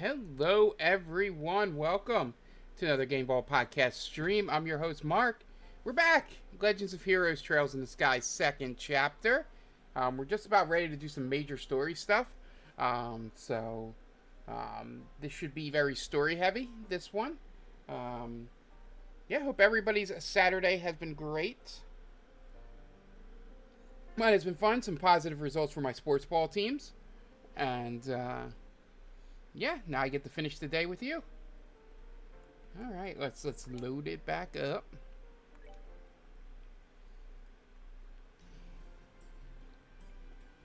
Hello, everyone. Welcome to another Game Ball podcast stream. I'm your host, Mark. We're back. Legends of Heroes Trails in the Sky, second chapter. We're just about ready to do some major story stuff. This should be very story heavy, this one. Hope everybody's Saturday has been great. Mine has been fun. Some positive results for my sports ball teams. And, now I get to finish the day with you. All right, let's load it back up.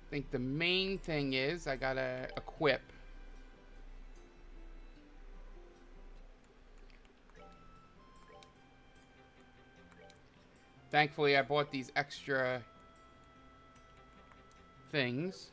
I think the main thing is I gotta equip. Thankfully, I bought these extra things.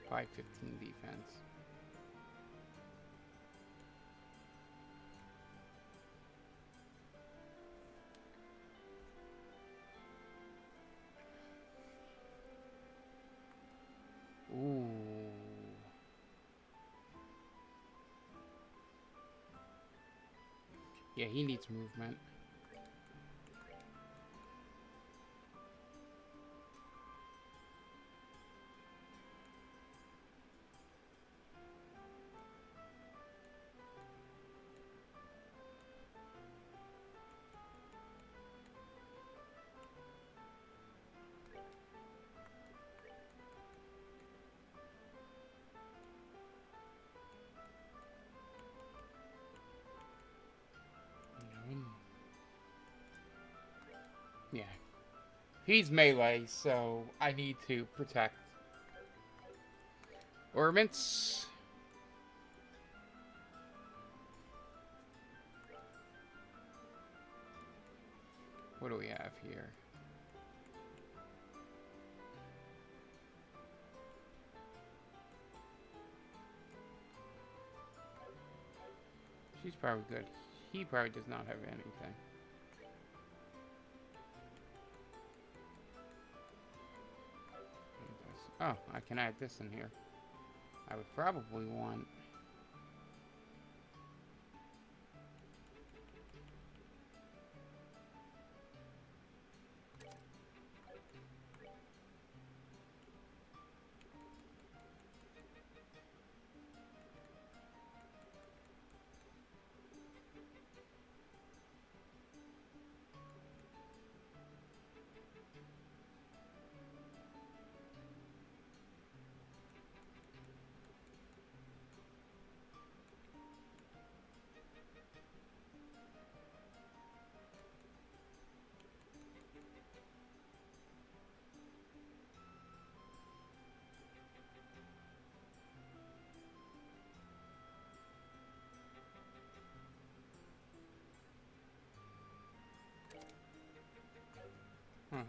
By 15 defense. Ooh. Yeah, he needs movement. Yeah. He's melee, so I need to protect. Ornaments. What do we have here? She's probably good. He probably does not have anything. Oh, I can add this in here. I would probably want...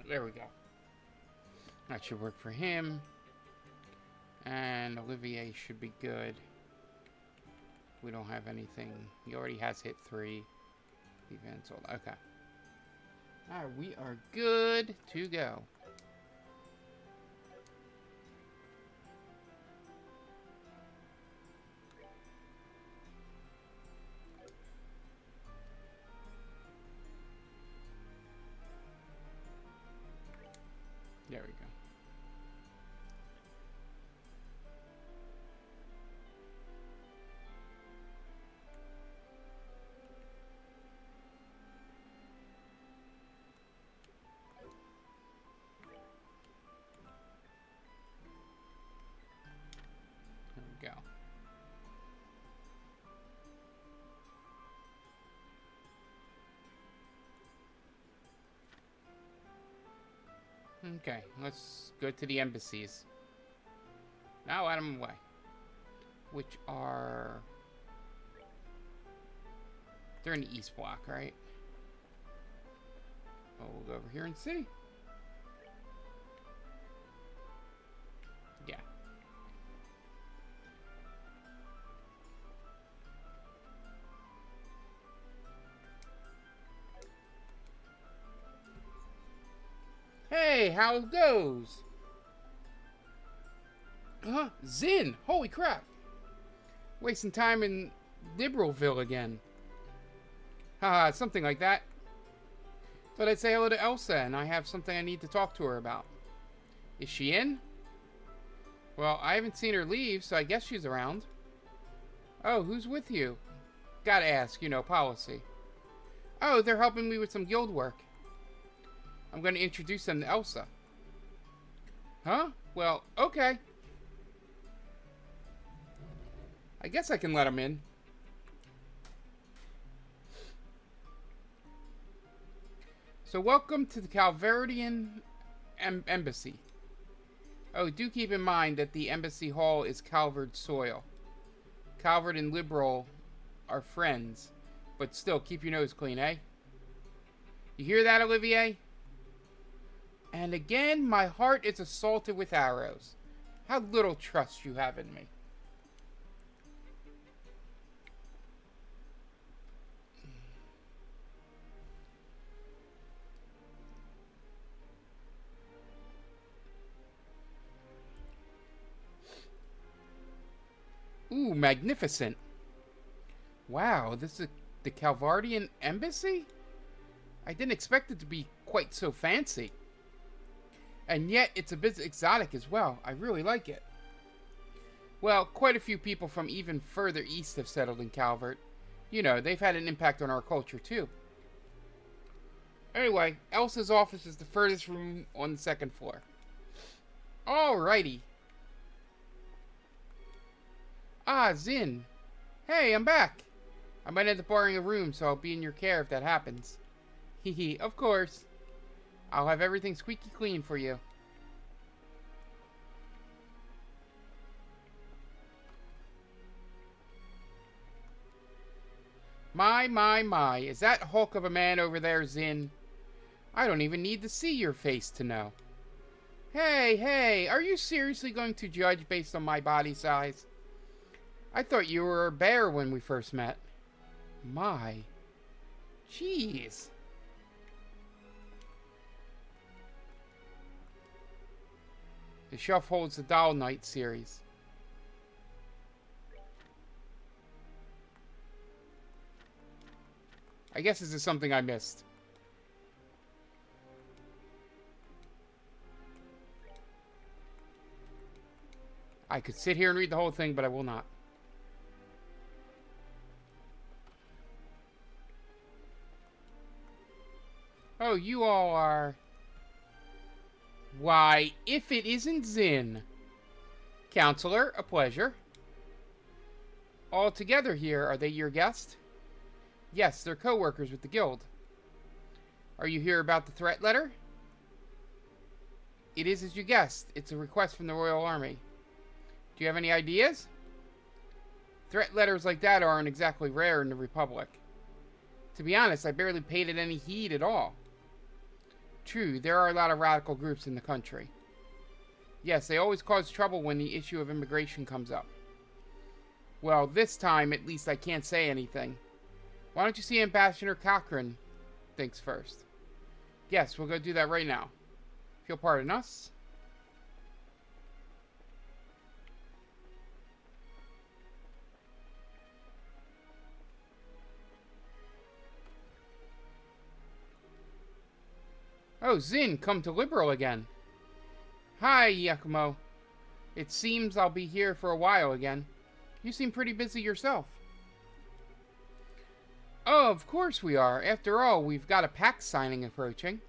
there we go. That should work for him. And Olivier should be good. We don't have anything. He already has hit 3. Defense. Okay. Alright, we are good to go. There we go. There we go. Okay, let's go to the embassies. Now out of my way. which are... They're in the East Block, right? Oh, we'll go over here and see. Yeah. Hey, how it goes? Huh? Zin! Holy crap! Wasting time in Liberalville again. Haha, something like that. Thought I'd say hello to Elsa, and I have something I need to talk to her about. Is she in? Well, I haven't seen her leave, so I guess she's around. Oh, who's with you? Gotta ask, you know, policy. Oh, they're helping me with some guild work. I'm gonna introduce them to Elsa. Huh? Well, okay. I guess I can let them in. So welcome to the Calvardian Embassy. Oh, do keep in mind that the embassy hall is Calvard soil. Calvard and Liberal are friends, but still, keep your nose clean, eh? You hear that, Olivier? And again, my heart is assaulted with arrows. How little trust you have in me. Ooh, magnificent. Wow, this is the Calvardian Embassy? I didn't expect it to be quite so fancy. And yet, it's a bit exotic as well. I really like it. Well, quite a few people from even further east have settled in Calvert. You know, they've had an impact on our culture, too. Anyway, Elsa's office is the furthest room on the second floor. Alrighty. Ah, Zin. Hey, I'm back. I might end up borrowing a room, so I'll be in your care if that happens. Hehe, of course. I'll have everything squeaky clean for you. My. Is that hulk of a man over there, Zin? I don't even need to see your face to know. Hey, are you seriously going to judge based on my body size? I thought you were a bear when we first met. My. Jeez. The shelf holds the Doll Knight series. I guess this is something I missed. I could sit here and read the whole thing, but I will not. Oh, you all are... Why, if it isn't Zin. Counselor, a pleasure. All together here, are they your guest? Yes, they're co-workers with the guild. Are you here about the threat letter? It is as you guessed. It's a request from the Royal Army. Do you have any ideas? Threat letters like that aren't exactly rare in the Republic. To be honest, I barely paid it any heed at all. True, there are a lot of radical groups in the country. Yes, they always cause trouble when the issue of immigration comes up. Well, this time, at least I can't say anything. Why don't you see Ambassador Cochran thinks first? Yes, we'll go do that right now. If you'll pardon us. Oh, Zin, come to Liberal again. Hi, Yakumo. It seems I'll be here for a while again. You seem pretty busy yourself. Oh, of course we are. After all, we've got a pact signing approaching.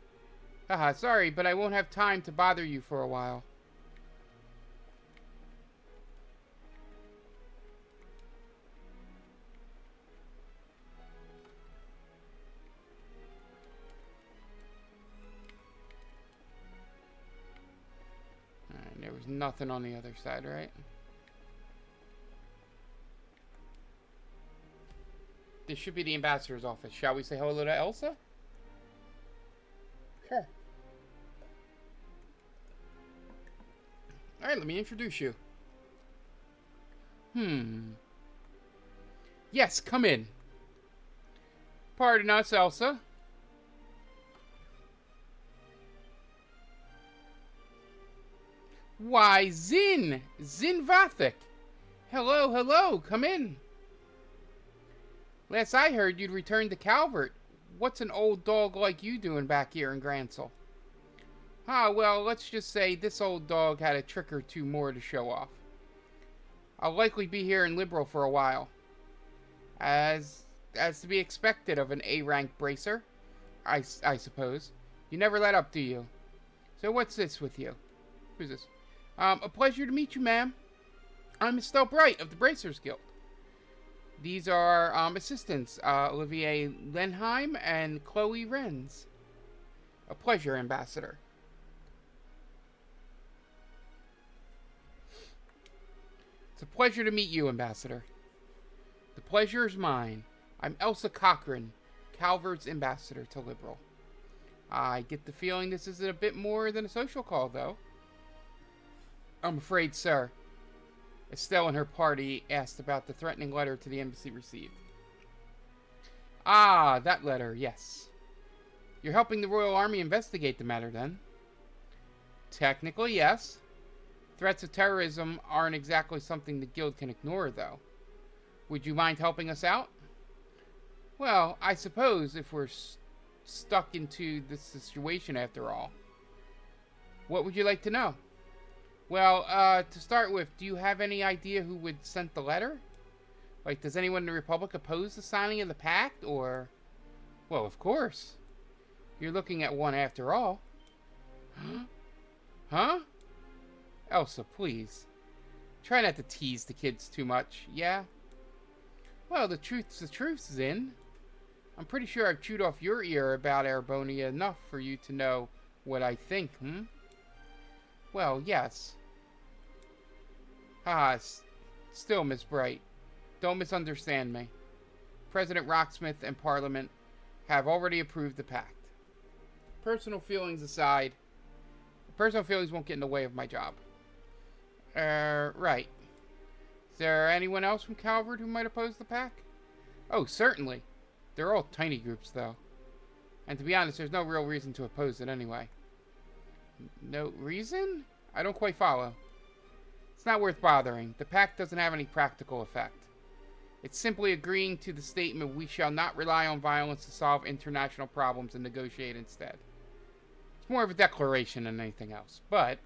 Haha, sorry, but I won't have time to bother you for a while. Alright, there was nothing on the other side, right? This should be the ambassador's office. Shall we say hello to Elsa? Sure. Alright, let me introduce you. Yes, come in. Pardon us, Elsa. Why, Zin! Zin Vathek! Hello, hello, come in. Last I heard, you'd returned to Calvert. What's an old dog like you doing back here in Gransel? Ah, well, let's just say this old dog had a trick or two more to show off. I'll likely be here in Liberal for a while. As to be expected of an A-rank bracer, I suppose. You never let up, do you? So what's this with you? Who's this? A pleasure to meet you, ma'am. I'm Estelle Bright of the Bracers Guild. These are assistants, Olivier Lenheim and Chloe Renz. A pleasure, Ambassador. It's a pleasure to meet you, Ambassador. The pleasure is mine. I'm Elsa Cochran, Calvert's ambassador to Liberal. I get the feeling this is a bit more than a social call, though. I'm afraid, sir. Estelle and her party asked about the threatening letter to the embassy received. Ah, that letter, yes. You're helping the Royal Army investigate the matter, then? Technically, yes. Threats of terrorism aren't exactly something the Guild can ignore, though. Would you mind helping us out? Well, I suppose if we're stuck into this situation after all. What would you like to know? Well, to start with, do you have any idea who would send the letter? Like, does anyone in the Republic oppose the signing of the pact, or... Well, of course. You're looking at one after all. Huh? Elsa, please. Try not to tease the kids too much, yeah? Well, the truth's the truth, Zin. I'm pretty sure I've chewed off your ear about Erebonia enough for you to know what I think, Well, yes. Still, Miss Bright, don't misunderstand me. President Rocksmith and Parliament have already approved the pact. Personal feelings aside, personal feelings won't get in the way of my job. Right. Is there anyone else from Calvert who might oppose the pact? Oh, certainly. They're all tiny groups, though. And to be honest, there's no real reason to oppose it anyway. No reason? I don't quite follow. It's not worth bothering. The pact doesn't have any practical effect. It's simply agreeing to the statement, we shall not rely on violence to solve international problems and negotiate instead. It's more of a declaration than anything else, but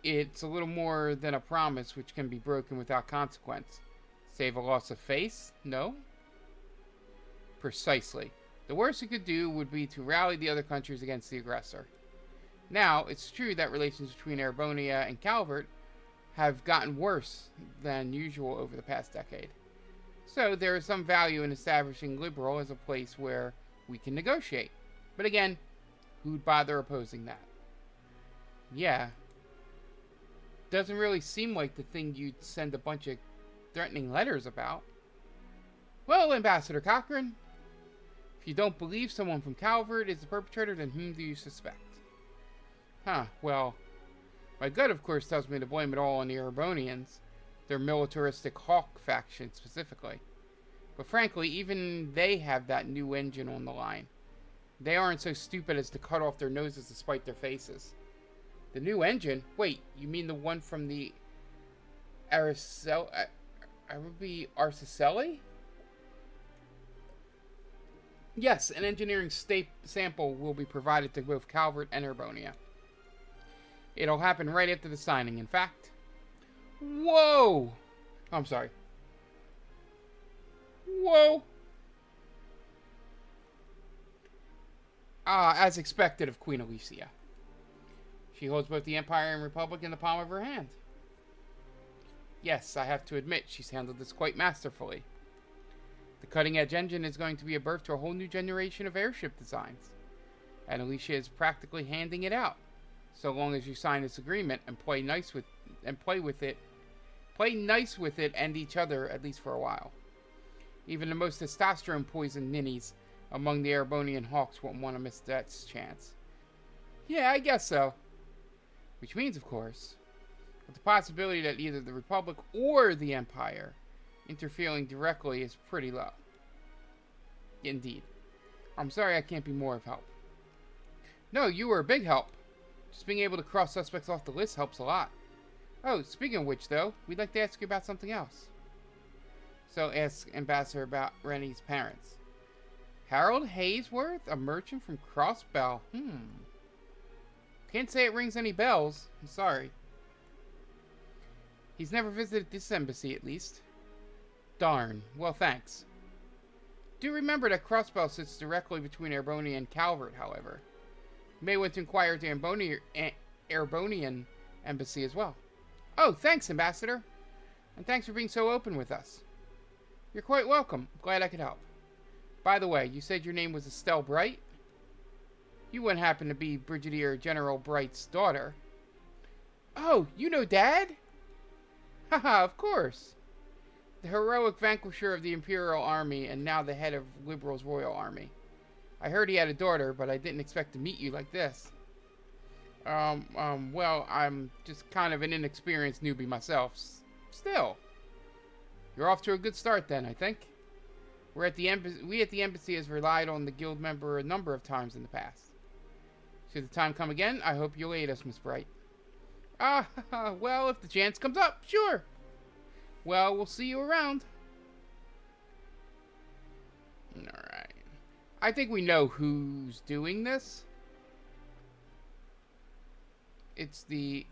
it's a little more than a promise which can be broken without consequence. Save a loss of face? No? Precisely. The worst it could do would be to rally the other countries against the aggressor. Now, it's true that relations between Erebonia and Calvert have gotten worse than usual over the past decade. So there is some value in establishing Liberal as a place where we can negotiate. But again, who'd bother opposing that? Yeah. Doesn't really seem like the thing you'd send a bunch of threatening letters about. Well, Ambassador Cochran, if you don't believe someone from Calvert is the perpetrator, then whom do you suspect? Well, my gut, of course, tells me to blame it all on the Erebonians, their militaristic hawk faction specifically. But frankly, even they have that new engine on the line. They aren't so stupid as to cut off their noses to spite their faces. The new engine? Wait, you mean the one from the Arceli? Yes, an engineering sample will be provided to both Calvert and Erebonia. It'll happen right after the signing, in fact. Whoa! I'm sorry. Whoa! As expected of Queen Alicia. She holds both the Empire and Republic in the palm of her hand. Yes, I have to admit, she's handled this quite masterfully. The cutting-edge engine is going to be a birth to a whole new generation of airship designs. And Alicia is practically handing it out. So long as you sign this agreement and play nice with it and each other, at least for a while. Even the most testosterone-poisoned ninnies among the Erebonian hawks won't want to miss that chance. Yeah, I guess so. Which means, of course, that the possibility that either the Republic or the Empire interfering directly is pretty low. Indeed. I'm sorry I can't be more of help. No, you were a big help. Just being able to cross suspects off the list helps a lot. Oh, speaking of which, though, we'd like to ask you about something else. So ask Ambassador about Rennie's parents. Harold Haysworth, a merchant from Crossbell. Can't say it rings any bells. I'm sorry. He's never visited this embassy, at least. Darn. Well, thanks. Do remember that Crossbell sits directly between Erebonia and Calvert, however. You may want to inquire at the Erebonian embassy as well. Oh, thanks, Ambassador. And thanks for being so open with us. You're quite welcome. Glad I could help. By the way, you said your name was Estelle Bright? You wouldn't happen to be Brigadier General Bright's daughter. Oh, you know Dad? Haha, of course. The heroic vanquisher of the Imperial Army and now the head of Liberal's Royal Army. I heard he had a daughter, but I didn't expect to meet you like this. Well, I'm just kind of an inexperienced newbie myself. Still. You're off to a good start then, I think. We at the embassy has relied on the guild member a number of times in the past. Should the time come again, I hope you'll aid us, Miss Bright. Well, if the chance comes up, sure. Well, we'll see you around. Alright. I think we know who's doing this. It's the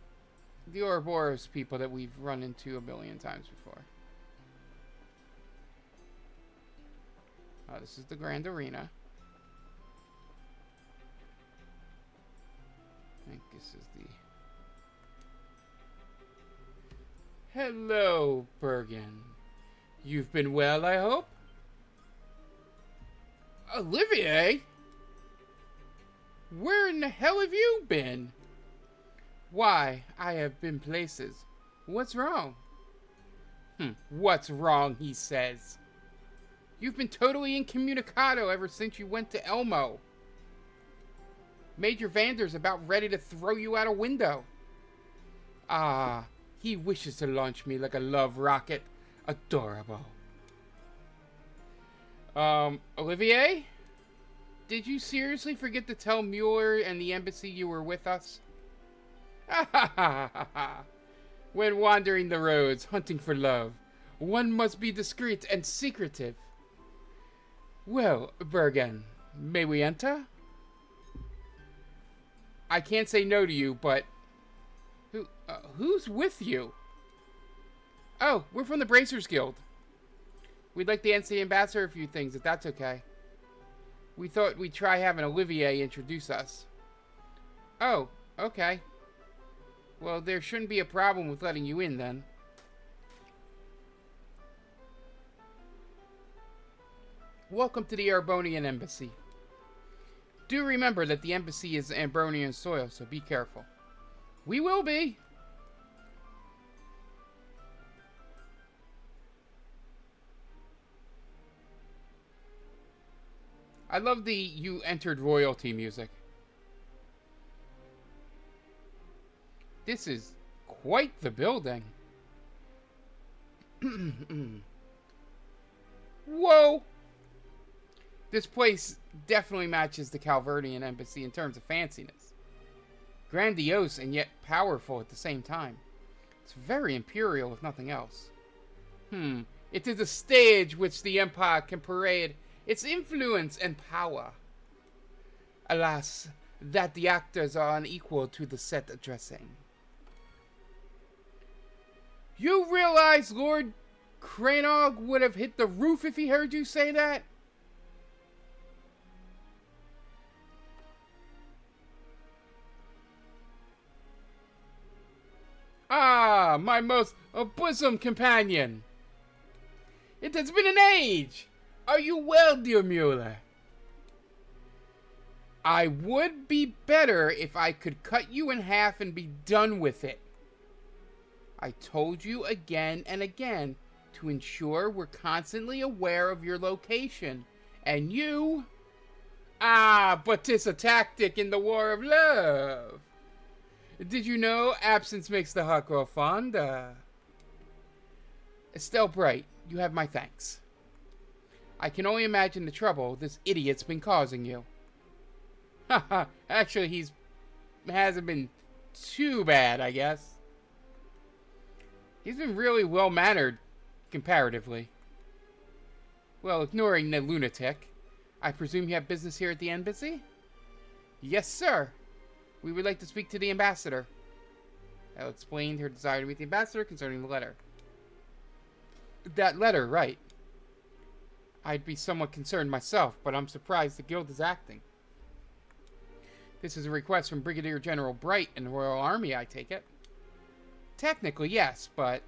Ouroboros people that we've run into a billion times before. This is the Grand Arena. I think this is the... Hello, Bergen. You've been well, I hope? Olivier? Where in the hell have you been? Why, I have been places. What's wrong? What's wrong, he says. You've been totally incommunicado ever since you went to Elmo. Major Vander's about ready to throw you out a window. Ah, he wishes to launch me like a love rocket. Adorable. Olivier? Did you seriously forget to tell Mueller and the embassy you were with us? When wandering the roads, hunting for love, one must be discreet and secretive. Well, Bergen, may we enter? I can't say no to you, but... who's with you? Oh, we're from the Bracers Guild. We'd like to ask the ambassador a few things, if that's okay. We thought we'd try having Olivier introduce us. Oh, okay. Well, there shouldn't be a problem with letting you in, then. Welcome to the Erebonian Embassy. Do remember that the embassy is Erebonian soil, so be careful. We will be! I love the "you entered royalty" music. This is quite the building. Whoa! This place definitely matches the Calverdian Embassy in terms of fanciness. Grandiose and yet powerful at the same time. It's very imperial, if nothing else. It is a stage which the Empire can parade its influence and power. Alas, that the actors are unequal to the set dressing. You realize Lord Cranog would have hit the roof if he heard you say that? Ah, my most bosom companion. It has been an age. Are you well, dear Mueller? I would be better if I could cut you in half and be done with it. I told you again and again, to ensure we're constantly aware of your location. And you... Ah, but 'tis a tactic in the war of love. Did you know absence makes the heart grow fonder? Estelle Bright, you have my thanks. I can only imagine the trouble this idiot's been causing you. Haha, actually hasn't been too bad, I guess. He's been really well-mannered, comparatively. Well, ignoring the lunatic, I presume you have business here at the embassy? Yes, sir. We would like to speak to the ambassador. Elle explained her desire to meet the ambassador concerning the letter. That letter, right. I'd be somewhat concerned myself, but I'm surprised the guild is acting. This is a request from Brigadier General Bright and the Royal Army, I take it. Technically, yes, but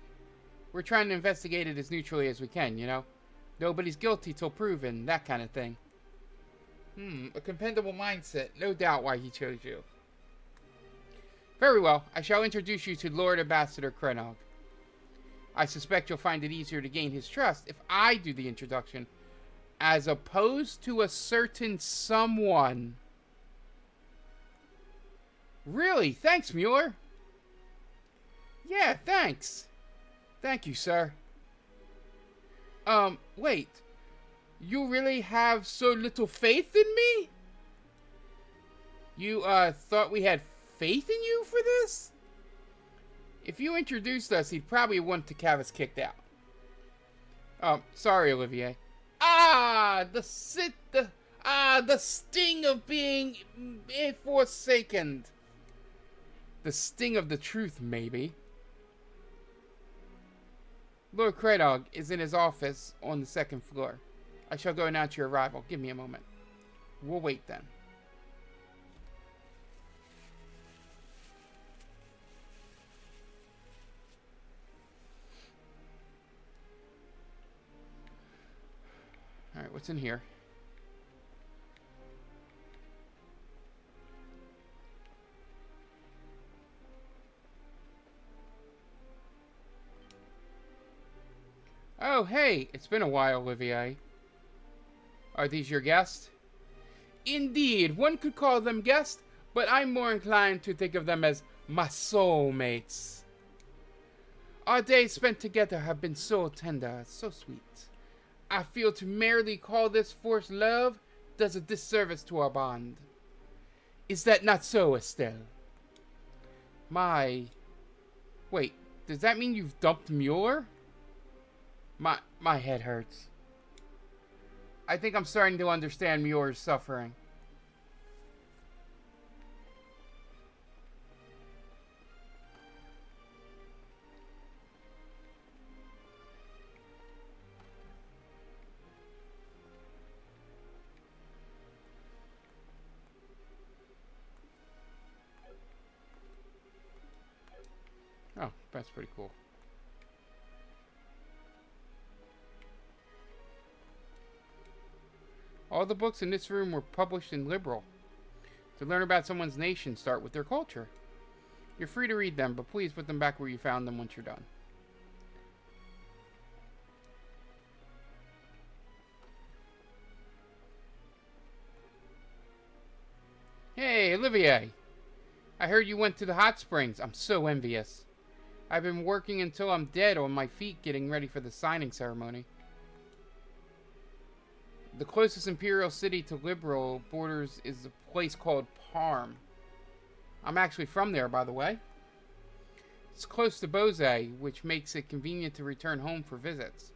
we're trying to investigate it as neutrally as we can, you know? Nobody's guilty till proven, that kind of thing. A commendable mindset. No doubt why he chose you. Very well. I shall introduce you to Lord Ambassador Krenog. I suspect you'll find it easier to gain his trust if I do the introduction, as opposed to a certain someone. Really? Thanks, Mueller. Yeah, thanks. Thank you, sir. Wait. You really have so little faith in me? You, thought we had faith in you for this? If you introduced us, he'd probably want to have us kicked out. Sorry, Olivier. The sting of being forsaken. The sting of the truth, maybe. Lord Krenog is in his office on the second floor. I shall go announce your arrival. Give me a moment. We'll wait then. Alright, what's in here? Oh, hey! It's been a while, Olivier. Are these your guests? Indeed, one could call them guests, but I'm more inclined to think of them as my soulmates. Our days spent together have been so tender, so sweet. I feel to merely call this forced love does a disservice to our bond. Is that not so, Estelle? Wait, does that mean you've dumped Mueller? My head hurts. I think I'm starting to understand Mueller's suffering. Oh, that's pretty cool. All the books in this room were published in Liberal. To learn about someone's nation, start with their culture. You're free to read them, but please put them back where you found them once you're done. Hey, Olivier! I heard you went to the hot springs. I'm so envious. I've been working until I'm dead on my feet getting ready for the signing ceremony. The closest imperial city to Liberal borders is a place called Parm. I'm actually from there, by the way. It's close to Bozay, which makes it convenient to return home for visits.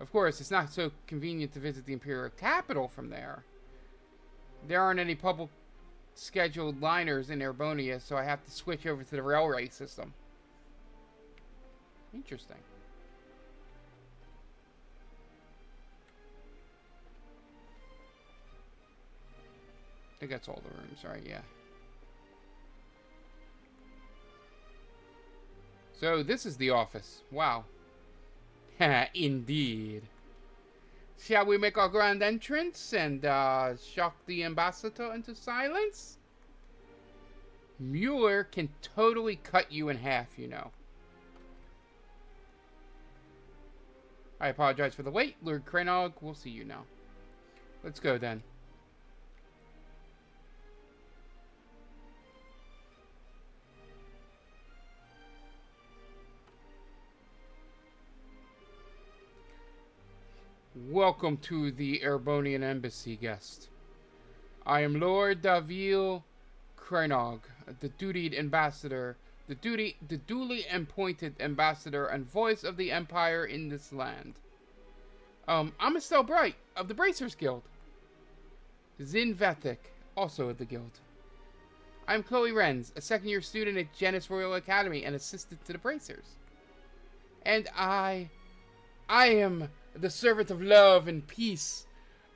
Of course, it's not so convenient to visit the imperial capital from there. There aren't any public scheduled liners in Erebonia, so I have to switch over to the railway system. Interesting. I think that's all the rooms, right? Yeah. So, this is the office. Wow. Indeed. Shall we make our grand entrance and shock the ambassador into silence? Mueller can totally cut you in half, you know. I apologize for the wait. Lord Krenog, we'll see you now. Let's go then. Welcome to the Erebonian Embassy, guest. I am Lord Davil Krenog, the duly appointed ambassador and voice of the Empire in this land. I'm Estelle Bright of the Bracers Guild. Zin Vathik, also of the Guild. I'm Chloe Renz, a second-year student at Genis Royal Academy and assistant to the Bracers. And I am the servant of love and peace,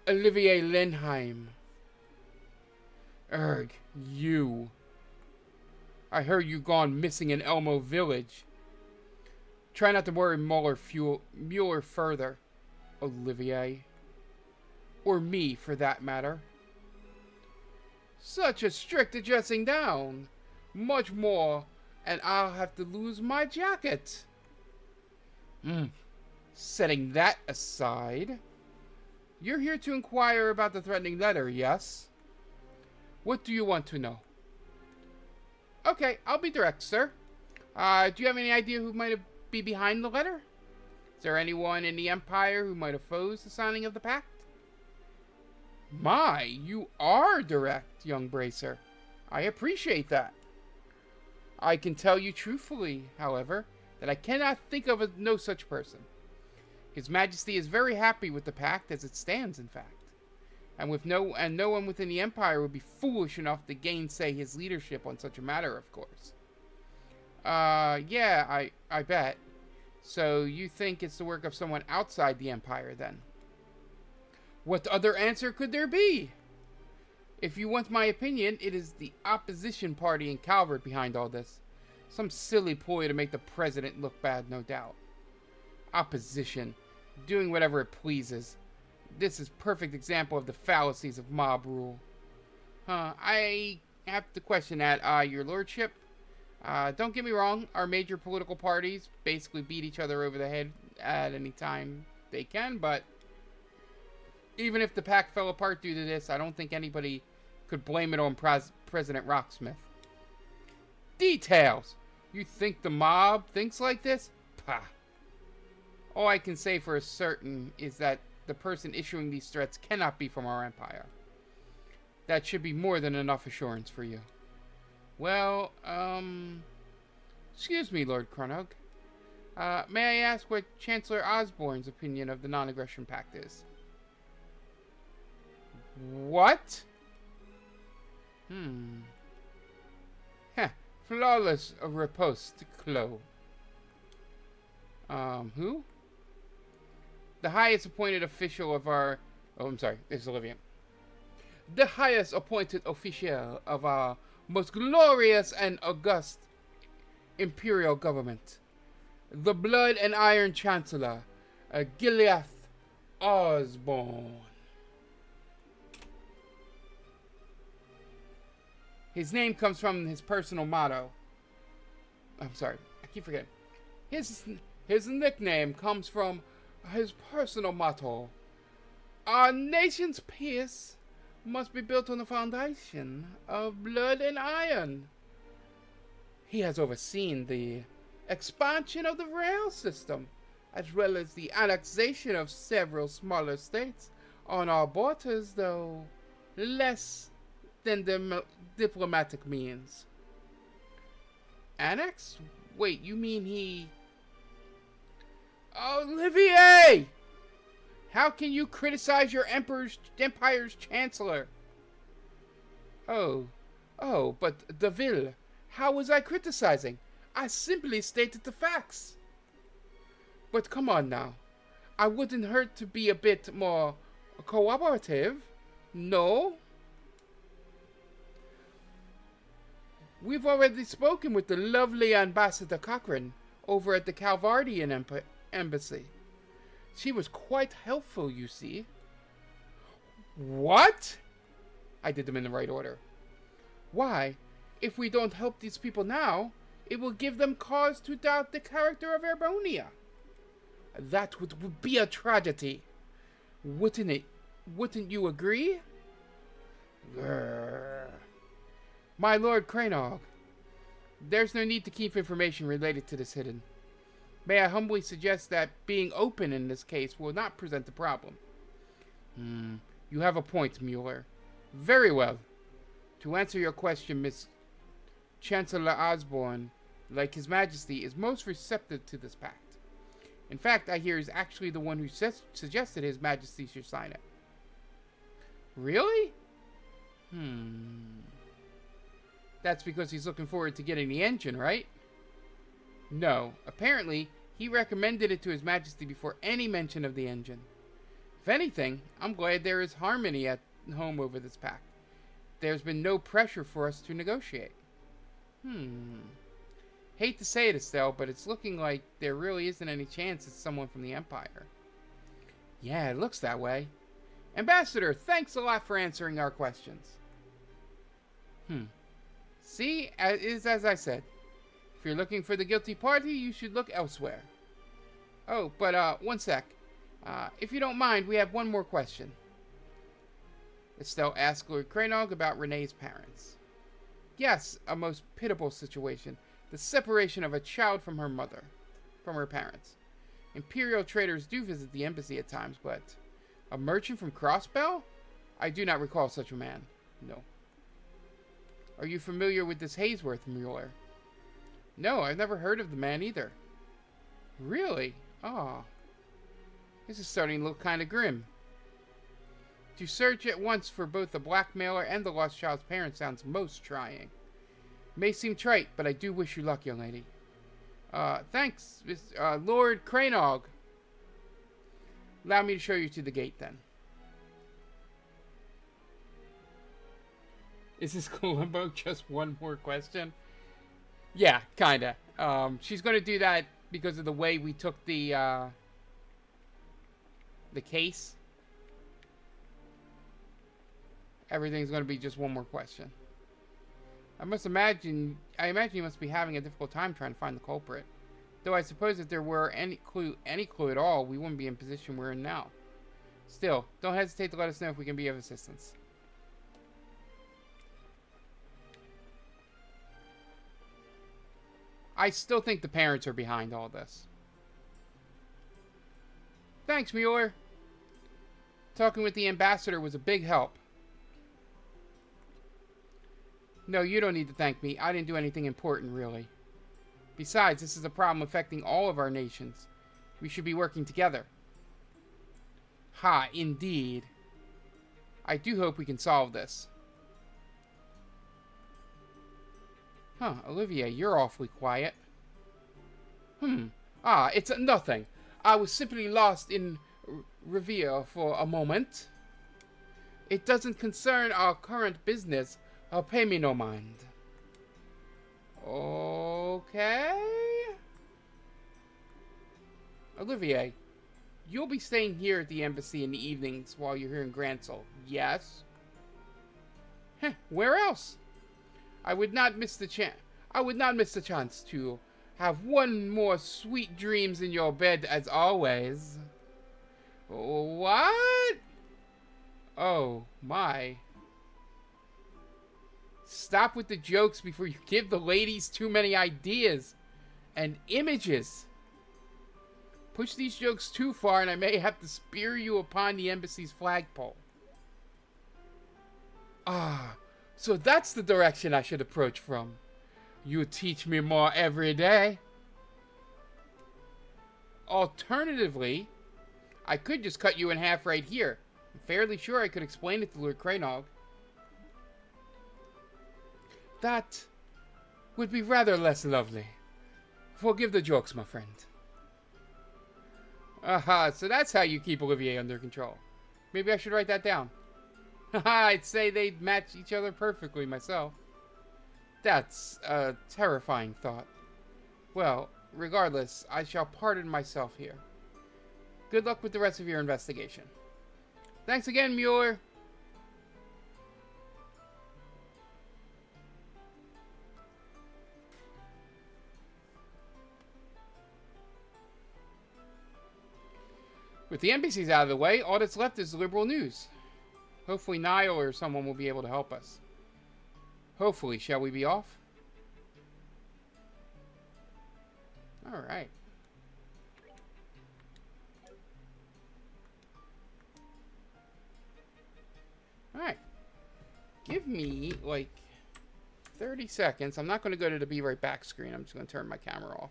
Olivier Lenheim. Erg, you. I heard you gone missing in Elmo Village. Try not to worry Mueller further, Olivier. Or me, for that matter. Such a strict dressing down. Much more, and I'll have to lose my jacket. Setting that aside, you're here to inquire about the threatening letter, yes? What do you want to know? Okay, I'll be direct, sir. Do you have any idea who might be behind the letter? Is there anyone in the Empire who might oppose the signing of the pact? My, you are direct, young Bracer. I appreciate that. I can tell you truthfully, however, that I cannot think of no such person. His Majesty is very happy with the pact as it stands, in fact. And no one within the Empire would be foolish enough to gainsay his leadership on such a matter, of course. Yeah, I bet. So you think it's the work of someone outside the Empire, then? What other answer could there be? If you want my opinion, it is the opposition party in Calvert behind all this. Some silly ploy to make the president look bad, no doubt. Opposition. Doing whatever it pleases. This is a perfect example of the fallacies of mob rule. I have to question that, your lordship. Don't get me wrong, our major political parties basically beat each other over the head at any time they can, but even if the pact fell apart due to this, I don't think anybody could blame it on President Rocksmith. Details! You think the mob thinks like this? Pah! All I can say for certain is that the person issuing these threats cannot be from our empire. That should be more than enough assurance for you. Well, excuse me, Lord Krenog. May I ask what Chancellor Osborne's opinion of the non-aggression pact is? What? Heh, flawless riposte, Chloe. Who? The highest appointed official of our... Oh, I'm sorry, this is Olivia. The highest appointed official of our most glorious and august imperial government. The Blood and Iron Chancellor, Gileath Osborne. His name comes from his personal motto. I'm sorry, I keep forgetting. His nickname comes from his personal motto. Our nation's peace must be built on the foundation of blood and iron. He has overseen the expansion of the rail system, as well as the annexation of several smaller states on our borders, though less than the diplomatic means. Annex? Wait, you mean he... Olivier! How can you criticize your empire's chancellor? Oh, but Davil, how was I criticizing? I simply stated the facts. But come on now. I wouldn't hurt to be a bit more cooperative, no? We've already spoken with the lovely Ambassador Cochrane over at the Calvardian Embassy. She was quite helpful, you see. What? I did them in the right order. Why, if we don't help these people now, it will give them cause to doubt the character of Erebonia. That would be a tragedy. Wouldn't it? Wouldn't you agree? Grrr. My Lord Cranog, there's no need to keep information related to this hidden. May I humbly suggest that being open in this case will not present a problem. You have a point, Mueller. Very well. To answer your question, Miss Chancellor Osborne, like His Majesty, is most receptive to this pact. In fact, I hear he's actually the one who suggested His Majesty should sign it. Really? That's because he's looking forward to getting the engine, right? No. Apparently, he recommended it to His Majesty before any mention of the engine. If anything, I'm glad there is harmony at home over this pact. There's been no pressure for us to negotiate. Hate to say it, Estelle, but it's looking like there really isn't any chance it's someone from the Empire. Yeah, it looks that way. Ambassador, thanks a lot for answering our questions. See, it is as I said. If you're looking for the guilty party, you should look elsewhere. Oh, but one sec. If you don't mind, we have one more question. Estelle asked Lord Cranog about Renee's parents. Yes, a most pitiable situation. The separation of a child from her parents. Imperial traders do visit the embassy at times, but a merchant from Crossbell? I do not recall such a man. No. Are you familiar with this Haysworth, Mueller? No, I've never heard of the man either. Really? Oh. This is starting to look kind of grim. To search at once for both the blackmailer and the lost child's parents sounds most trying. May seem trite, but I do wish you luck, young lady. Thanks, Lord Cranog. Allow me to show you to the gate, then. Is this Columbo just one more question? Yeah, kinda. She's gonna do that because of the way we took the case. Everything's gonna be just one more question. I imagine you must be having a difficult time trying to find the culprit. Though I suppose if there were any clue at all, we wouldn't be in the position we're in now. Still, don't hesitate to let us know if we can be of assistance. I still think the parents are behind all this. Thanks, Mueller. Talking with the ambassador was a big help. No, you don't need to thank me. I didn't do anything important, really. Besides, this is a problem affecting all of our nations. We should be working together. Ha, indeed. I do hope we can solve this. Huh, Olivier, you're awfully quiet. It's nothing. I was simply lost in Revere for a moment. It doesn't concern our current business. Pay me no mind. Okay. Olivier, you'll be staying here at the embassy in the evenings while you're here in Grancel, yes? Heh, where else? I would not miss the chance to have one more sweet dreams in your bed as always. What? Oh, my. Stop with the jokes before you give the ladies too many ideas and images. Push these jokes too far and I may have to spear you upon the embassy's flagpole. So that's the direction I should approach from. You teach me more every day. Alternatively, I could just cut you in half right here. I'm fairly sure I could explain it to Lord Cranog. That would be rather less lovely. Forgive the jokes, my friend. Aha, so that's how you keep Olivier under control. Maybe I should write that down. Haha, I'd say they'd match each other perfectly myself. That's a terrifying thought. Well, regardless, I shall pardon myself here. Good luck with the rest of your investigation. Thanks again, Mueller. With the NPCs out of the way, all that's left is liberal news. Hopefully Niall or someone will be able to help us. Hopefully, shall we be off? Alright. Alright. Give me, like, 30 seconds. I'm not going to go to the Be Right Back screen. I'm just going to turn my camera off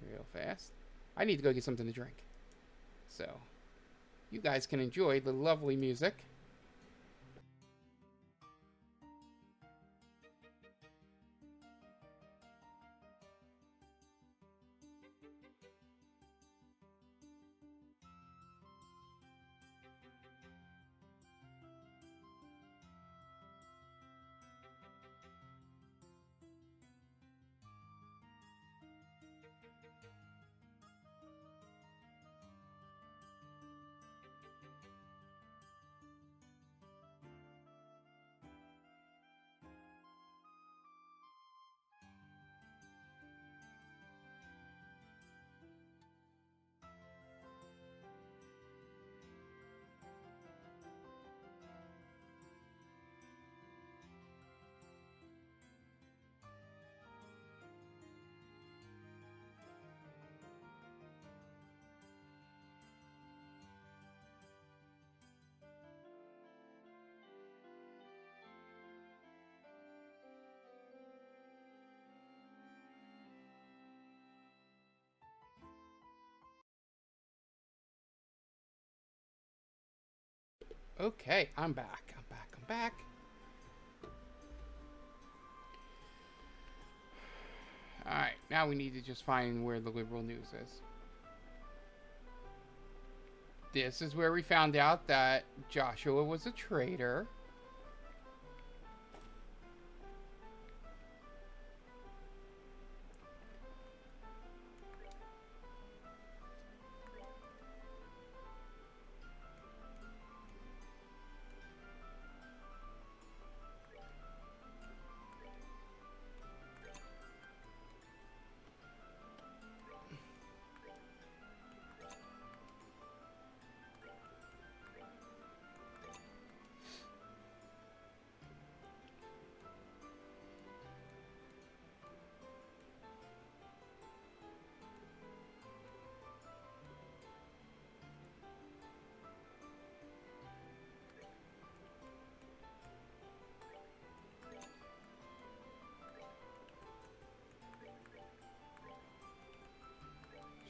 real fast. I need to go get something to drink. So, you guys can enjoy the lovely music. Okay, I'm back. I'm back. Alright, now we need to just find where the liberal news is. This is where we found out that Joshua was a traitor.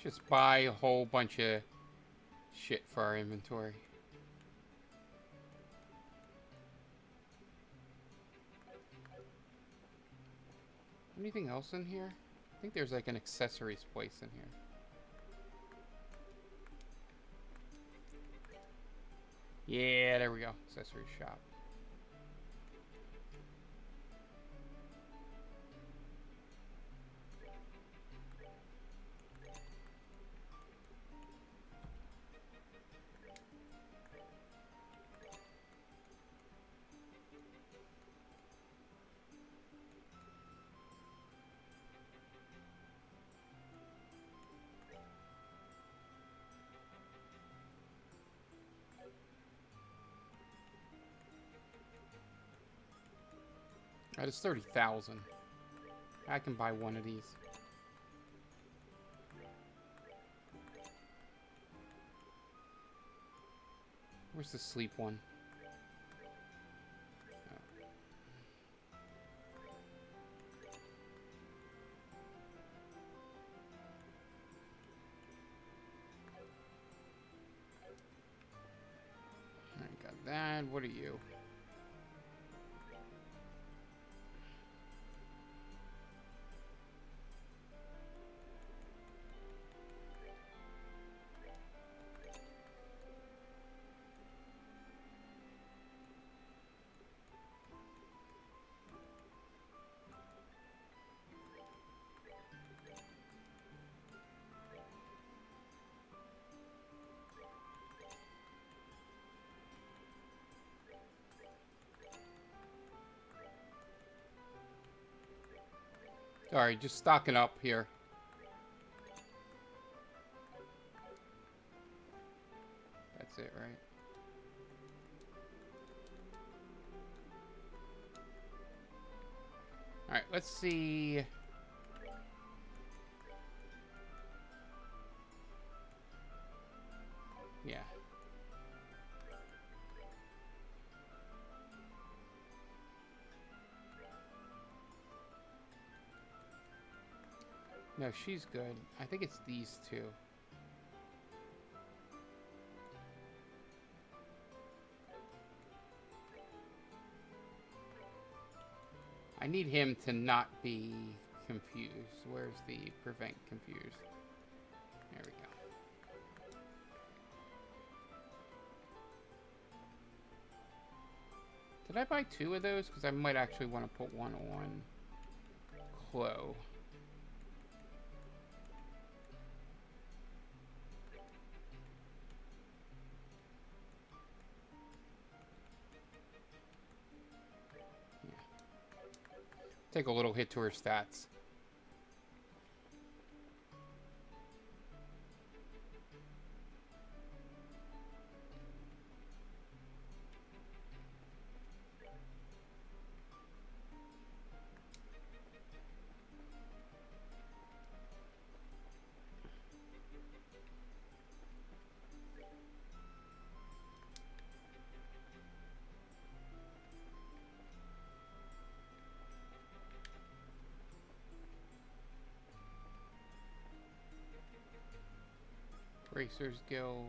Just buy a whole bunch of shit for our inventory. Anything else in here? I think there's like an accessories place in here. Yeah, there we go. Accessories shop. That is 30,000. I can buy one of these. Where's the sleep one? I got that. What are you? Sorry, just stocking up here. Alright, let's see. Yeah. No, she's good. I think it's these two. I need him to not be confused. Where's the prevent confused? There we go. Did I buy two of those? Because I might actually want to put one on Chloe. Take a little hit to her stats. Racers Guild.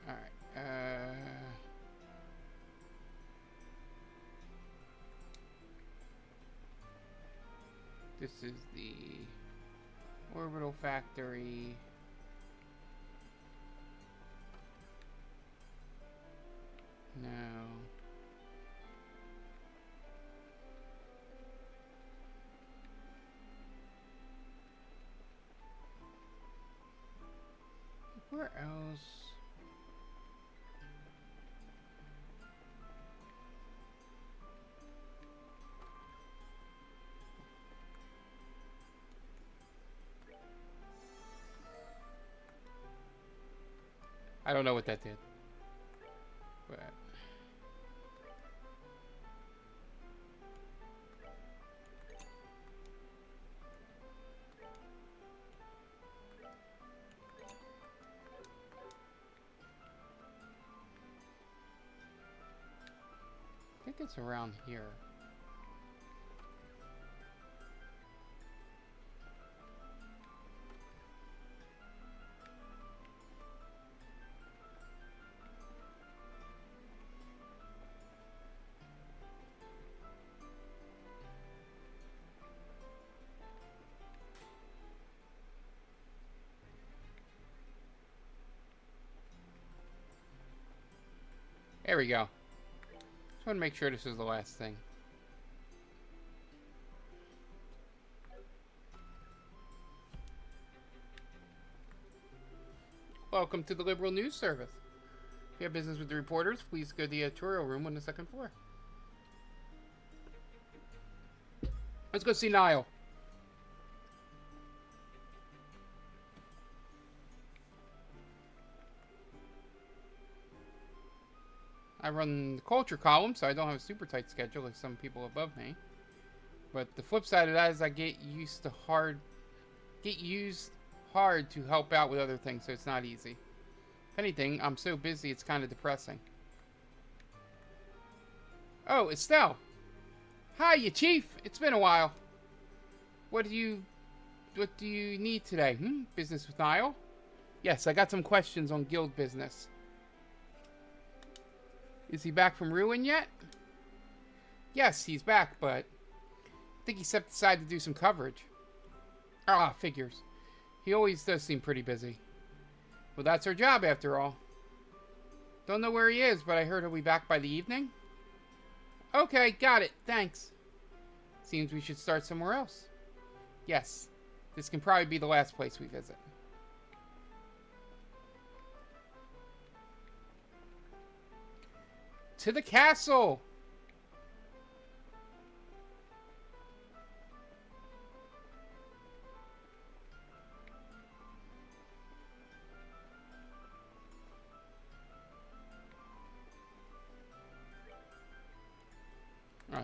Alright, this is the Orbital Factory. No. Where else? I don't know what that did. But I think it's around here. There we go. Just want to make sure this is the last thing. Welcome to the Liberal News Service. If you have business with the reporters, please go to the editorial room on the second floor. Let's go see Niall. I run the culture column, so I don't have a super tight schedule like some people above me. But the flip side of that is I get used hard to help out with other things, so it's not easy. If anything, I'm so busy it's kind of depressing. Oh, Estelle. Hi, you chief. It's been a while. What do you need today? Business with Niall? Yes, I got some questions on guild business. Is he back from Ruin yet? Yes, he's back, but I think he stepped aside to do some coverage. Ah, figures. He always does seem pretty busy. Well, that's our job after all. Don't know where he is, but I heard he'll be back by the evening. Okay, got it. Thanks. Seems we should start somewhere else. Yes, this can probably be the last place we visit. To the castle!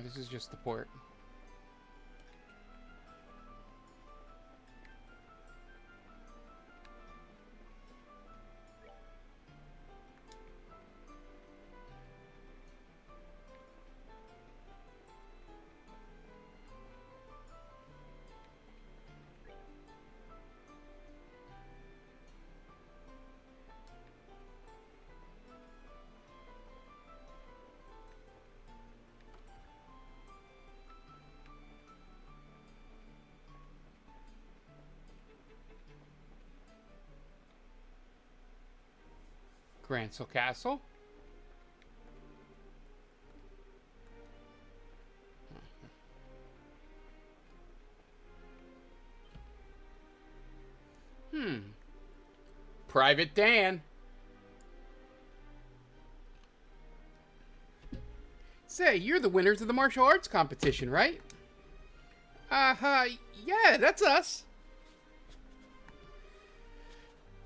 this is just the port. Grancel Castle. Private Dan. Say, you're the winners of the martial arts competition, right? Yeah, that's us.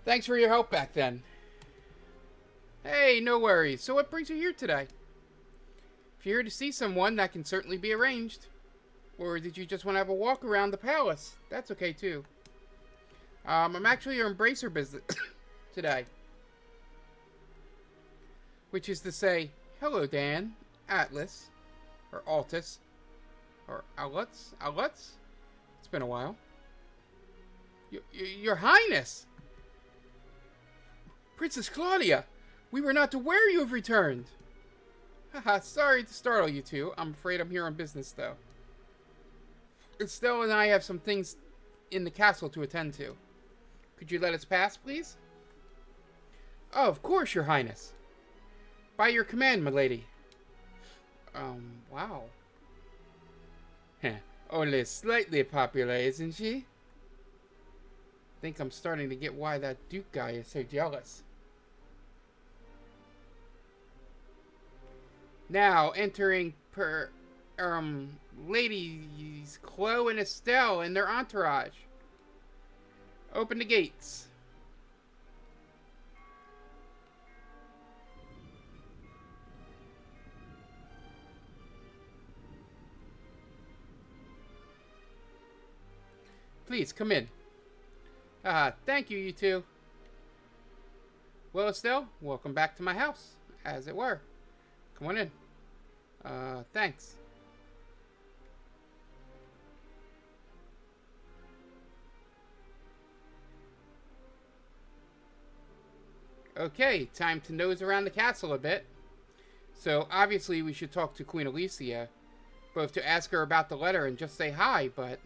Thanks for your help back then. Hey, no worries. So what brings you here today? If you're here to see someone, that can certainly be arranged. Or did you just want to have a walk around the palace? That's okay, too. I'm actually your embracer business today. Which is to say, hello, Dan, Atlas, or Altus, or Outlets? It's been a while. Your Highness! Princess Claudia! We were not aware you have returned! Haha, sorry to startle you two. I'm afraid I'm here on business, though. Estelle and I have some things in the castle to attend to. Could you let us pass, please? Oh, of course, Your Highness. By your command, milady. Wow. Heh, only slightly popular, isn't she? Think I'm starting to get why that Duke guy is so jealous. Now, entering ladies Chloe and Estelle and their entourage. Open the gates. Please, come in. Thank you, you two. Well, Estelle, welcome back to my house, as it were. Come on in. Thanks. Okay, time to nose around the castle a bit. So, obviously, we should talk to Queen Alicia, both to ask her about the letter and just say hi, but...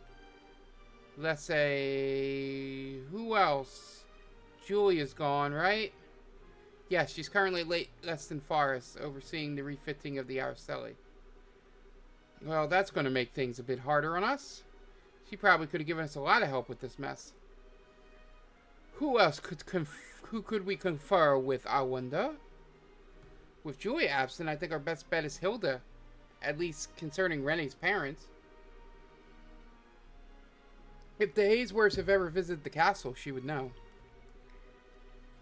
Let's say... Who else? Julia's gone, right? Yes, she's currently late Leston Forest, overseeing the refitting of the Araceli. Well, that's going to make things a bit harder on us. She probably could have given us a lot of help with this mess. Who else who could we confer with, I wonder? With Julia absent, I think our best bet is Hilda. At least concerning Rene's parents. If the Hayesworths have ever visited the castle, she would know.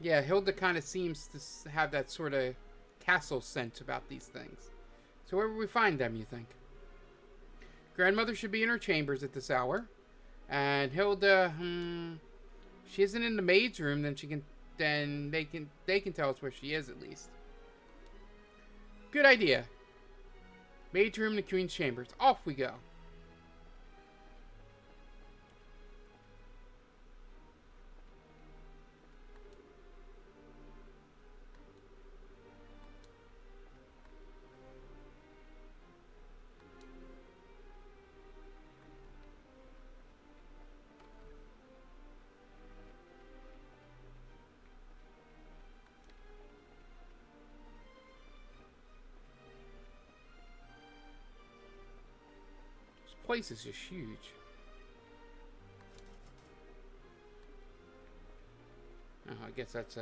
Yeah, Hilda kind of seems to have that sort of castle scent about these things. So where would we find them, you think? Grandmother should be in her chambers at this hour. And Hilda, she isn't in the maid's room, then they can tell us where she is at least. Good idea. Maid's room, the Queen's chambers. Off we go. Place is just huge. Oh, I guess that's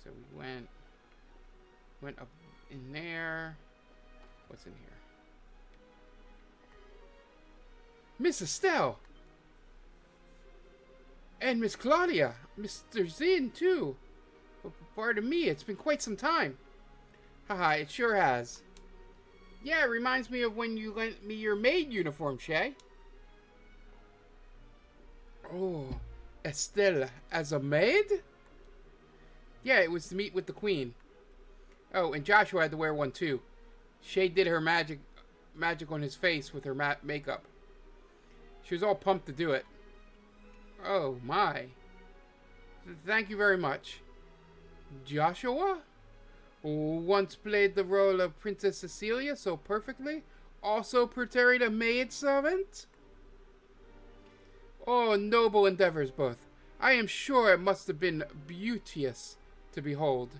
So we went up in there. What's in here? Miss Estelle! And Miss Claudia! Mr. Zinn, too! Pardon me, it's been quite some time. Haha, it sure has. Yeah, it reminds me of when you lent me your maid uniform, Shay. Oh, Estelle as a maid? Yeah, it was to meet with the queen. Oh, and Joshua had to wear one too. Shay did her magic on his face with her makeup. She was all pumped to do it. Oh, my. Thank you very much. Joshua? Who once played the role of Princess Cecilia so perfectly, also portrayed a maidservant? Oh, noble endeavors both. I am sure it must have been beauteous to behold.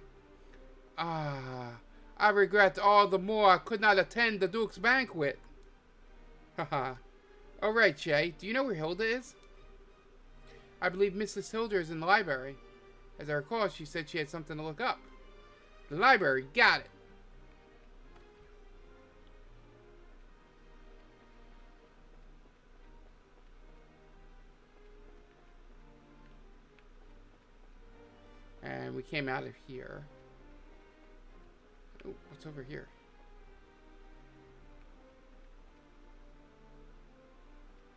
Ah, I regret all the more I could not attend the Duke's banquet. Haha. Alright, Shay, do you know where Hilda is? I believe Mrs. Hilda is in the library. As I recall, she said she had something to look up. The library, got it. And we came out of here. Oh, what's over here?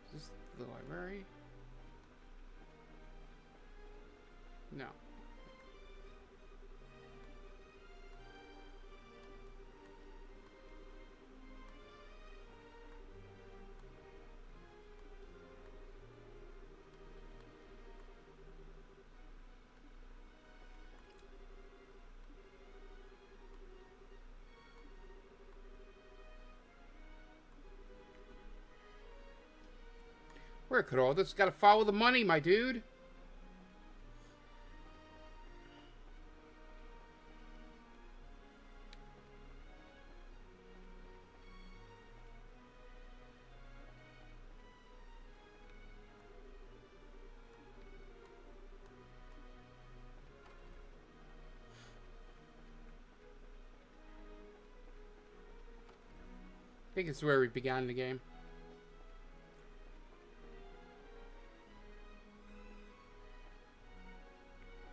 Is this the library? No. Where could all this? Gotta follow the money, my dude. I think it's where we began the game.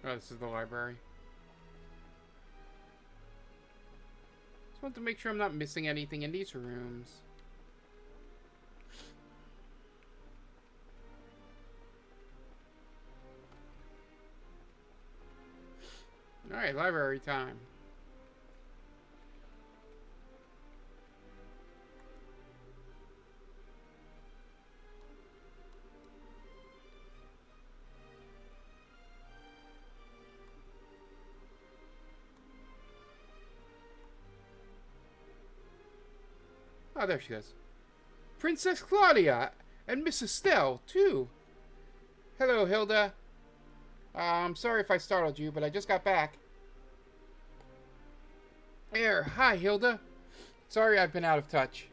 Oh, this is the library. Just want to make sure I'm not missing anything in these rooms. Alright, library time. Oh, there she is. Princess Claudia! And Miss Estelle, too. Hello, Hilda. I'm sorry if I startled you, but I just got back. Hi, Hilda. Sorry I've been out of touch.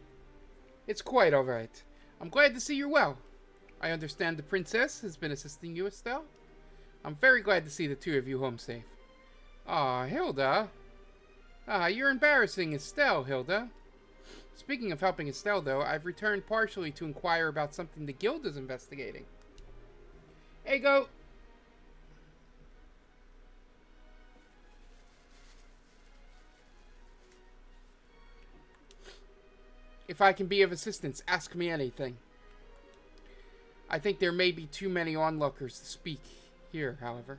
It's quite alright. I'm glad to see you're well. I understand the princess has been assisting you, Estelle. I'm very glad to see the two of you home safe. Aw, Hilda. You're embarrassing Estelle, Hilda. Speaking of helping Estelle, though, I've returned partially to inquire about something the guild is investigating. Hey, go! If I can be of assistance, ask me anything. I think there may be too many onlookers to speak here, however.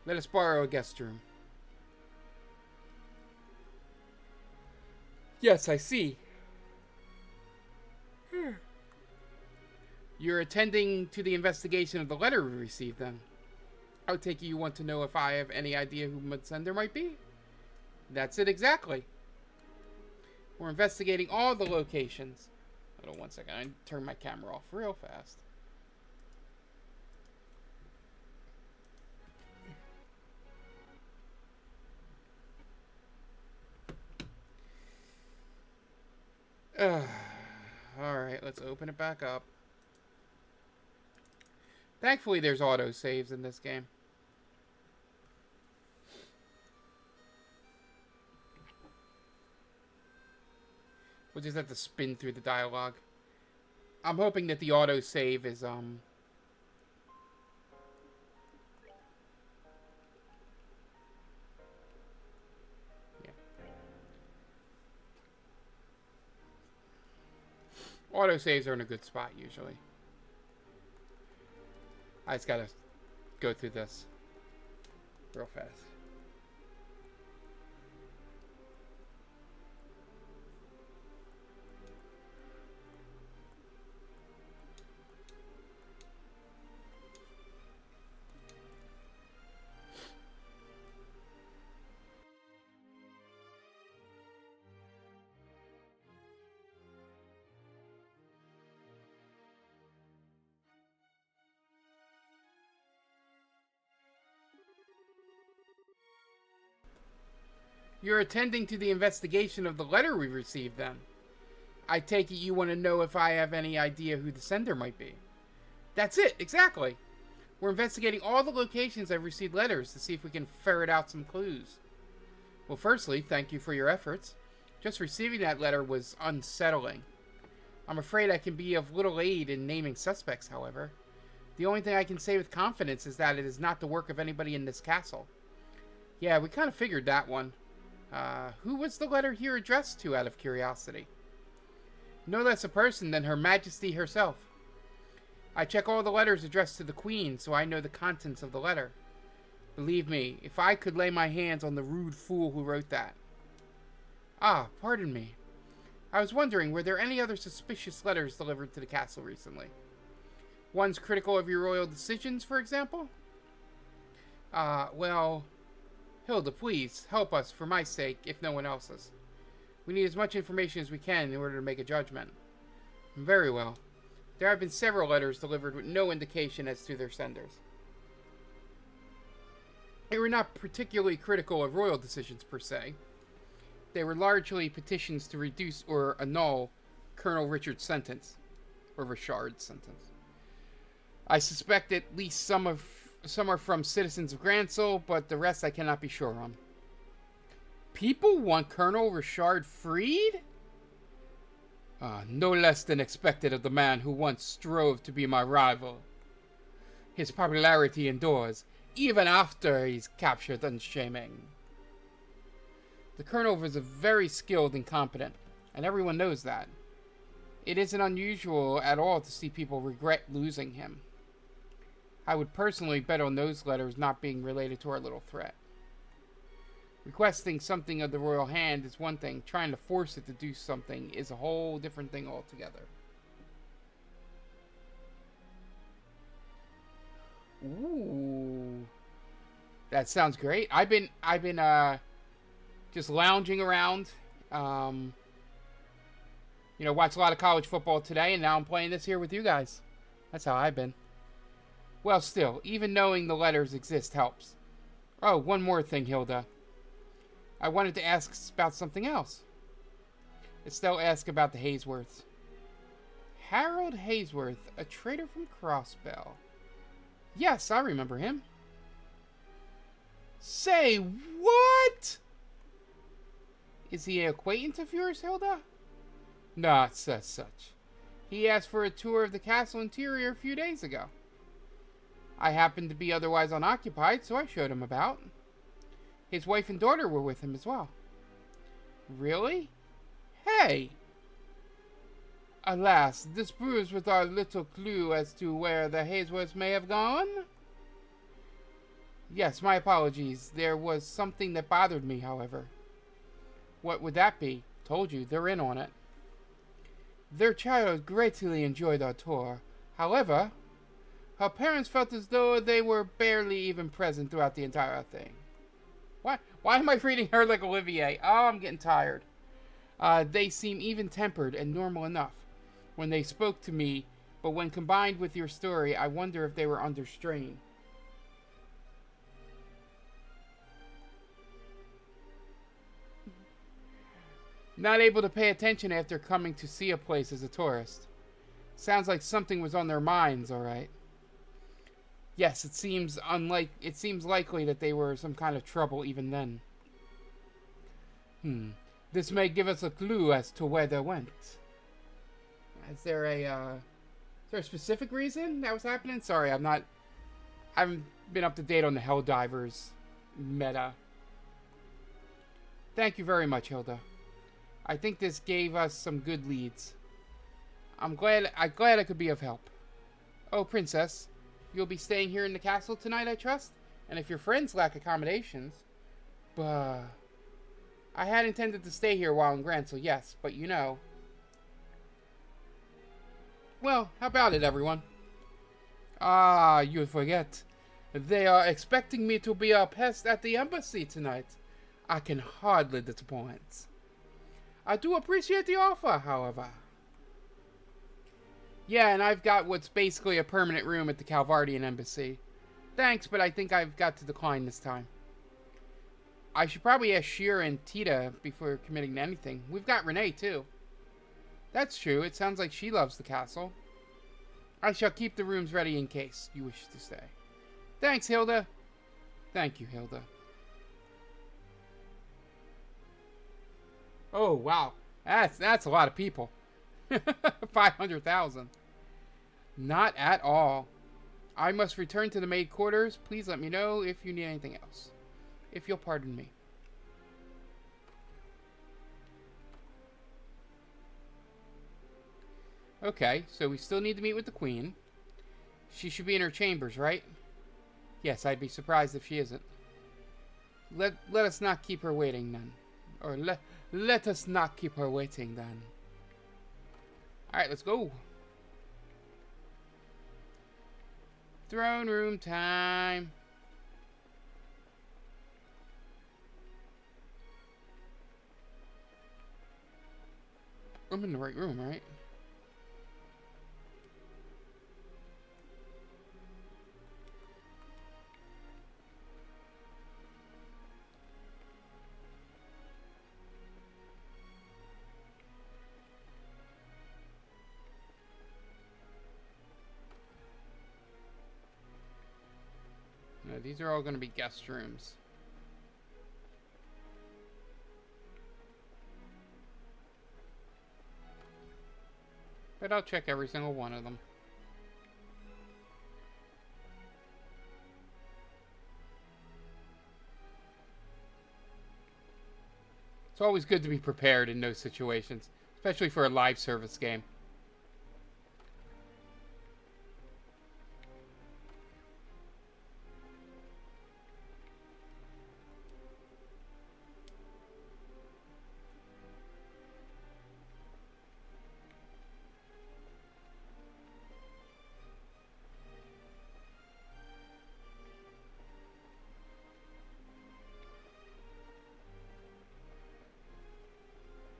Let us borrow a guest room. Yes, I see. You're attending to the investigation of the letter we received, then. I would take it you want to know if I have any idea who the sender might be? That's it exactly. We're investigating all the locations. Hold on one second. I turn my camera off real fast. Alright, let's open it back up. Thankfully, there's auto saves in this game. We'll just have to spin through the dialogue. I'm hoping that the autosave is, Yeah. Autosaves are in a good spot, usually. I just gotta go through this real fast. You're attending to the investigation of the letter we received, then. I take it you want to know if I have any idea who the sender might be. That's it, exactly. We're investigating all the locations I've received letters to see if we can ferret out some clues. Well, firstly, thank you for your efforts. Just receiving that letter was unsettling. I'm afraid I can be of little aid in naming suspects, however. The only thing I can say with confidence is that it is not the work of anybody in this castle. Yeah, we kind of figured that one. Who was the letter here addressed to, out of curiosity? No less a person than Her Majesty herself. I check all the letters addressed to the Queen, so I know the contents of the letter. Believe me, if I could lay my hands on the rude fool who wrote that. Ah, pardon me. I was wondering, were there any other suspicious letters delivered to the castle recently? Ones critical of your royal decisions, for example? Well... Hilda, please, help us for my sake, if no one else's. We need as much information as we can in order to make a judgment. Very well. There have been several letters delivered with no indication as to their senders. They were not particularly critical of royal decisions, per se. They were largely petitions to reduce or annul Colonel Richard's sentence. Or Richard's sentence. I suspect at least some are from citizens of Gransel, but the rest I cannot be sure on. People want Colonel Richard freed? No less than expected of the man who once strove to be my rival. His popularity endures, even after he's captured and shaming. The Colonel was very skilled and competent, and everyone knows that. It isn't unusual at all to see people regret losing him. I would personally bet on those letters not being related to our little threat. Requesting something of the royal hand is one thing. Trying to force it to do something is a whole different thing altogether. Ooh. That sounds great. I've been just lounging around. Watched a lot of college football today, and now I'm playing this here with you guys. That's how I've been. Well, still, even knowing the letters exist helps. Oh, one more thing, Hilda. I wanted to ask about something else. Estelle asked about the Haysworths. Harold Haysworth, a trader from Crossbell. Yes, I remember him. Say, what? Is he an acquaintance of yours, Hilda? Not such. He asked for a tour of the castle interior a few days ago. I happened to be otherwise unoccupied, so I showed him about. His wife and daughter were with him as well. Really? Hey! Alas, this proves with our little clue as to where the Haysworths may have gone? Yes, my apologies. There was something that bothered me, however. What would that be? Told you, they're in on it. Their child greatly enjoyed our tour. However, her parents felt as though they were barely even present throughout the entire thing. Why am I reading her like Olivier? Oh, I'm getting tired. They seem even-tempered and normal enough when they spoke to me, but when combined with your story, I wonder if they were under strain. Not able to pay attention after coming to see a place as a tourist. Sounds like something was on their minds, all right. Yes, it seems likely that they were some kind of trouble even then. This may give us a clue as to where they went. Is there a specific reason that was happening? Sorry, I haven't been up to date on the Helldivers meta. Thank you very much, Hilda. I think this gave us some good leads. I'm glad I could be of help. Oh, Princess, you'll be staying here in the castle tonight, I trust? And if your friends lack accommodations... I had intended to stay here while in Grancel, yes, but you know... Well, how about it, everyone? Ah, you forget. They are expecting me to be a pest at the embassy tonight. I can hardly disappoint. I do appreciate the offer, however. Yeah, and I've got what's basically a permanent room at the Calvardian embassy. Thanks, but I think I've got to decline this time. I should probably ask Shira and Tita before committing to anything. We've got Renee, too. That's true. It sounds like she loves the castle. I shall keep the rooms ready in case you wish to stay. Thanks, Hilda. Thank you, Hilda. Oh, wow. That's a lot of people. 500,000. Not at all. I must return to the maid quarters. Please let me know if you need anything else. If you'll pardon me. Okay, so we still need to meet with the Queen. She should be in her chambers, right? Yes, I'd be surprised if she isn't. Let us not keep her waiting, then. Or let us not keep her waiting, then. Alright, let's go. Throne room time. I'm in the right room, right? No, these are all going to be guest rooms. But I'll check every single one of them. It's always good to be prepared in those situations, especially for a live service game.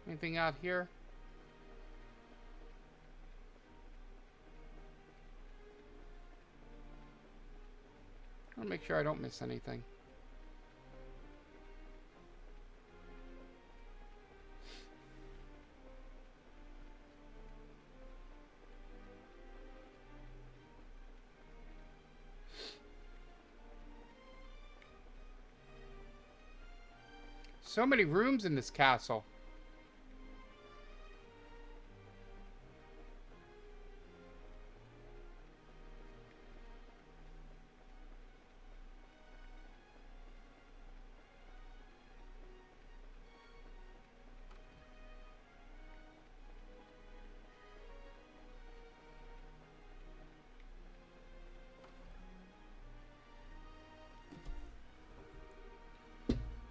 Anything out here? I want to make sure I don't miss anything. So many rooms in this castle.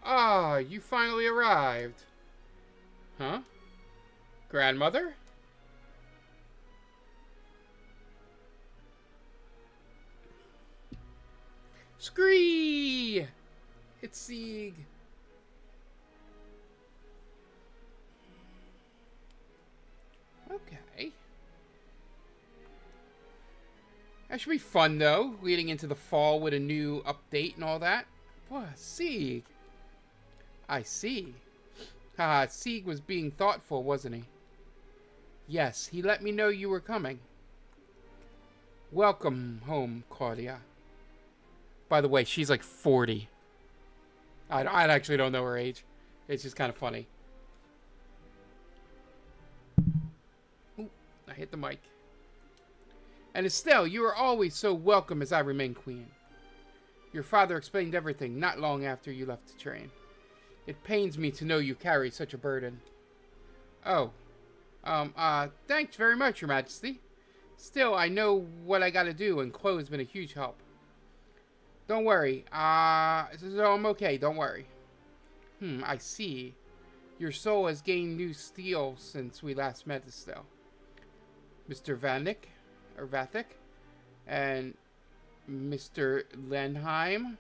Ah, you finally arrived. Huh? Grandmother? Scree! It's Sieg. Okay. That should be fun, though, leading into the fall with a new update and all that. Boy, Sieg. I see. Haha, Sieg was being thoughtful, wasn't he? Yes, he let me know you were coming. Welcome home, Claudia. By the way, she's like 40. I actually don't know her age. It's just kind of funny. I hit the mic. And Estelle, you are always so welcome as I remain queen. Your father explained everything not long after you left the train. It pains me to know you carry such a burden. Oh. Thanks very much, Your Majesty. Still, I know what I gotta do, and Chloe's been a huge help. Don't worry. So I'm okay, don't worry. I see. Your soul has gained new steel since we last met, Estelle. Mr. Vathic, and Mr. Lenheim.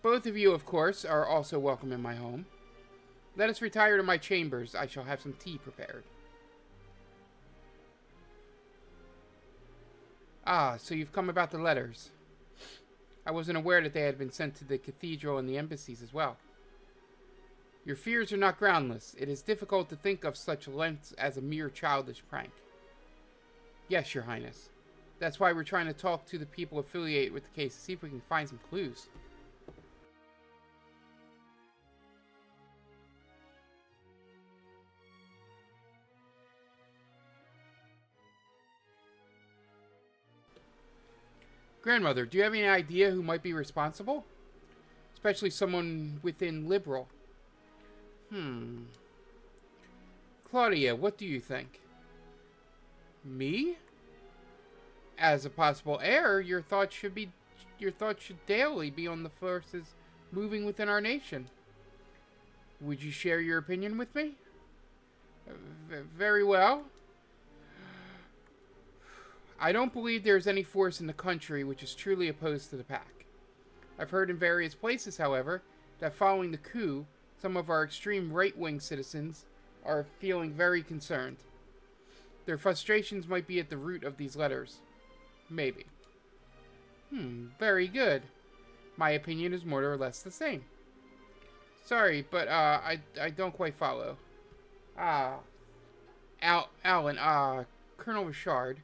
Both of you, of course, are also welcome in my home. Let us retire to my chambers. I shall have some tea prepared. Ah, so you've come about the letters. I wasn't aware that they had been sent to the cathedral and the embassies as well. Your fears are not groundless. It is difficult to think of such lengths as a mere childish prank. Yes, Your Highness. That's why we're trying to talk to the people affiliated with the case to see if we can find some clues. Grandmother, do you have any idea who might be responsible? Especially someone within Liberal. Claudia, what do you think? Me? As a possible heir, your thoughts should daily be on the forces moving within our nation. Would you share your opinion with me? Very well. I don't believe there is any force in the country which is truly opposed to the pack. I've heard in various places, however, that following the coup, some of our extreme right-wing citizens are feeling very concerned. Their frustrations might be at the root of these letters. Maybe. Very good. My opinion is more or less the same. Sorry, but I don't quite follow. Alan, Colonel Richard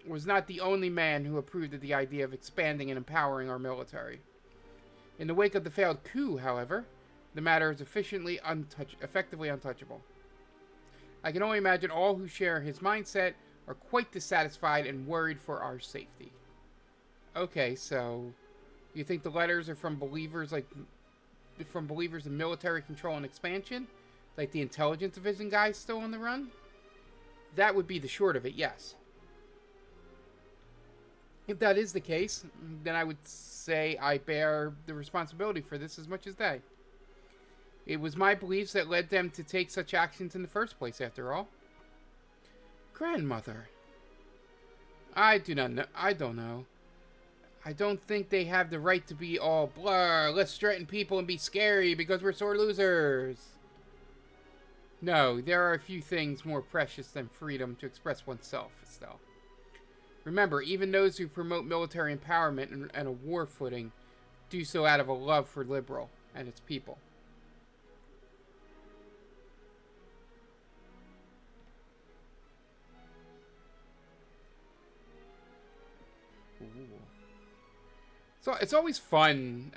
was not the only man who approved of the idea of expanding and empowering our military. In the wake of the failed coup, however, the matter is effectively untouchable. I can only imagine all who share his mindset are quite dissatisfied and worried for our safety. Okay, so you think the letters are from believers in military control and expansion? Like the intelligence division guys still on the run? That would be the short of it, yes. If that is the case, then I would say I bear the responsibility for this as much as they. It was my beliefs that led them to take such actions in the first place, after all. Grandmother. I don't know. I don't think they have the right to be all blah, let's threaten people and be scary because we're sore losers. No, there are a few things more precious than freedom to express oneself, Estelle. Remember, even those who promote military empowerment and a war footing do so out of a love for Liberal and its people. Ooh. So it's always fun,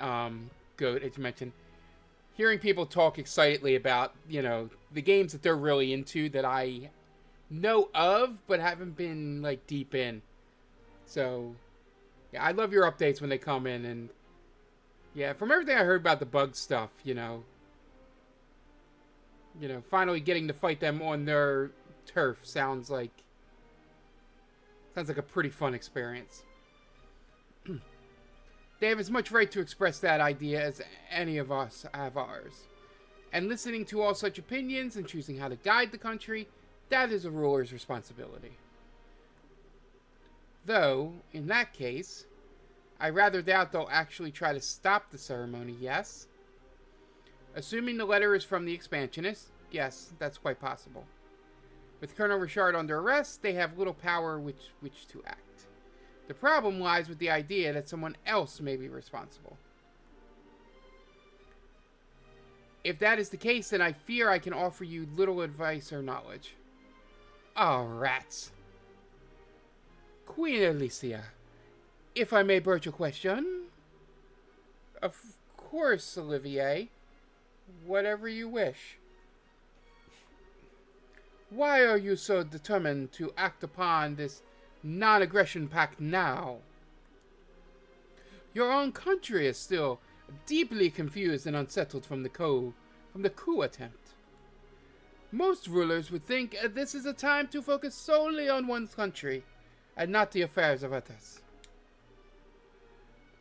Goat, as you mentioned, hearing people talk excitedly about, the games that they're really into that I know of but haven't been, deep in. So, yeah, I love your updates when they come in, and, yeah, from everything I heard about the bug stuff, finally getting to fight them on their turf sounds like a pretty fun experience. They have as much right to express that idea as any of us have ours. And listening to all such opinions and choosing how to guide the country, that is a ruler's responsibility. Though, in that case, I rather doubt they'll actually try to stop the ceremony, yes? Assuming the letter is from the expansionists, yes, that's quite possible. With Colonel Richard under arrest, they have little power which to act. The problem lies with the idea that someone else may be responsible. If that is the case, then I fear I can offer you little advice or knowledge. Oh, rats. Queen Alicia, if I may broach a question? Of course, Olivier. Whatever you wish. Why are you so determined to act upon this non-aggression pact now? Your own country is still deeply confused and unsettled from the coup attempt. Most rulers would think this is a time to focus solely on one's country and not the affairs of others.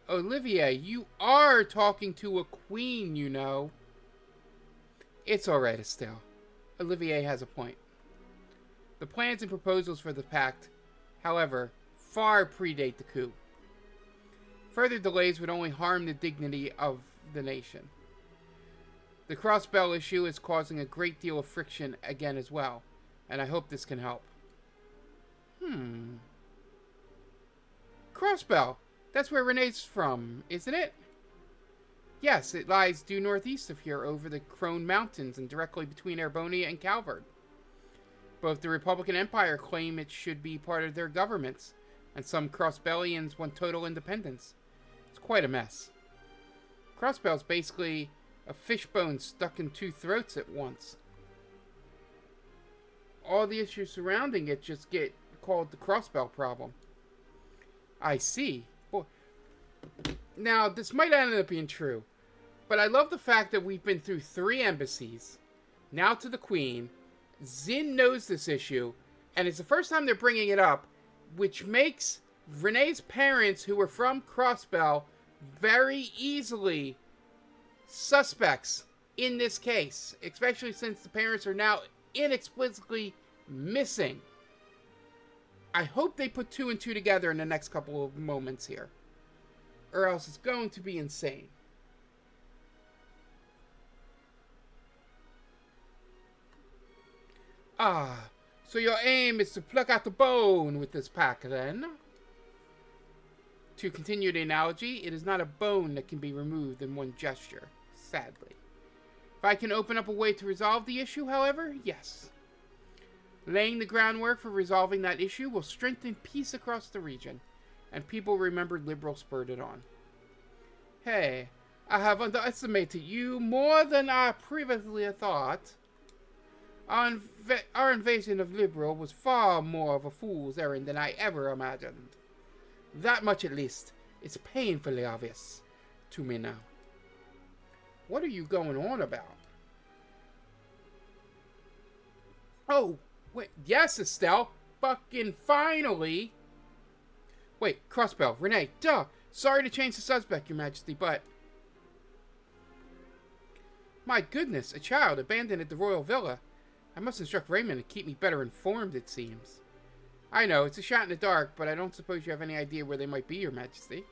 Olivier, you are talking to a queen, you know. It's alright, Estelle. Olivier has a point. The plans and proposals for the pact, however, far predate the coup. Further delays would only harm the dignity of the nation. The Crossbell issue is causing a great deal of friction again as well, and I hope this can help. Crossbell! That's where Renee's from, isn't it? Yes, it lies due northeast of here over the Crone Mountains and directly between Erbonia and Calvard. Both the Republican Empire claim it should be part of their governments, and some Crossbellians want total independence. It's quite a mess. Crossbell's basically a fishbone stuck in two throats at once. All the issues surrounding it just get called the Crossbell problem. I see. Well, now, this might end up being true, but I love the fact that we've been through 3 embassies, now to the Queen. Zin knows this issue, and it's the first time they're bringing it up, which makes Renee's parents, who were from Crossbell, very easily suspects in this case, especially since the parents are now inexplicably missing. I hope they put 2 and 2 together in the next couple of moments here, or else it's going to be insane. Ah, so your aim is to pluck out the bone with this pack, then? To continue the analogy, it is not a bone that can be removed in one gesture, sadly. If I can open up a way to resolve the issue, however, yes. Laying the groundwork for resolving that issue will strengthen peace across the region, and people remember Liberl spurred it on. Hey, I have underestimated you more than I previously thought. Our invasion of Liberl was far more of a fool's errand than I ever imagined. That much, at least, is painfully obvious to me now. What are you going on about? Oh, wait, yes, Estelle. Fucking finally. Wait, Crossbell, Renee, duh. Sorry to change the suspect, Your Majesty, but... My goodness, a child abandoned at the royal villa. I must instruct Raymond to keep me better informed, it seems. I know, it's a shot in the dark, but I don't suppose you have any idea where they might be, Your Majesty.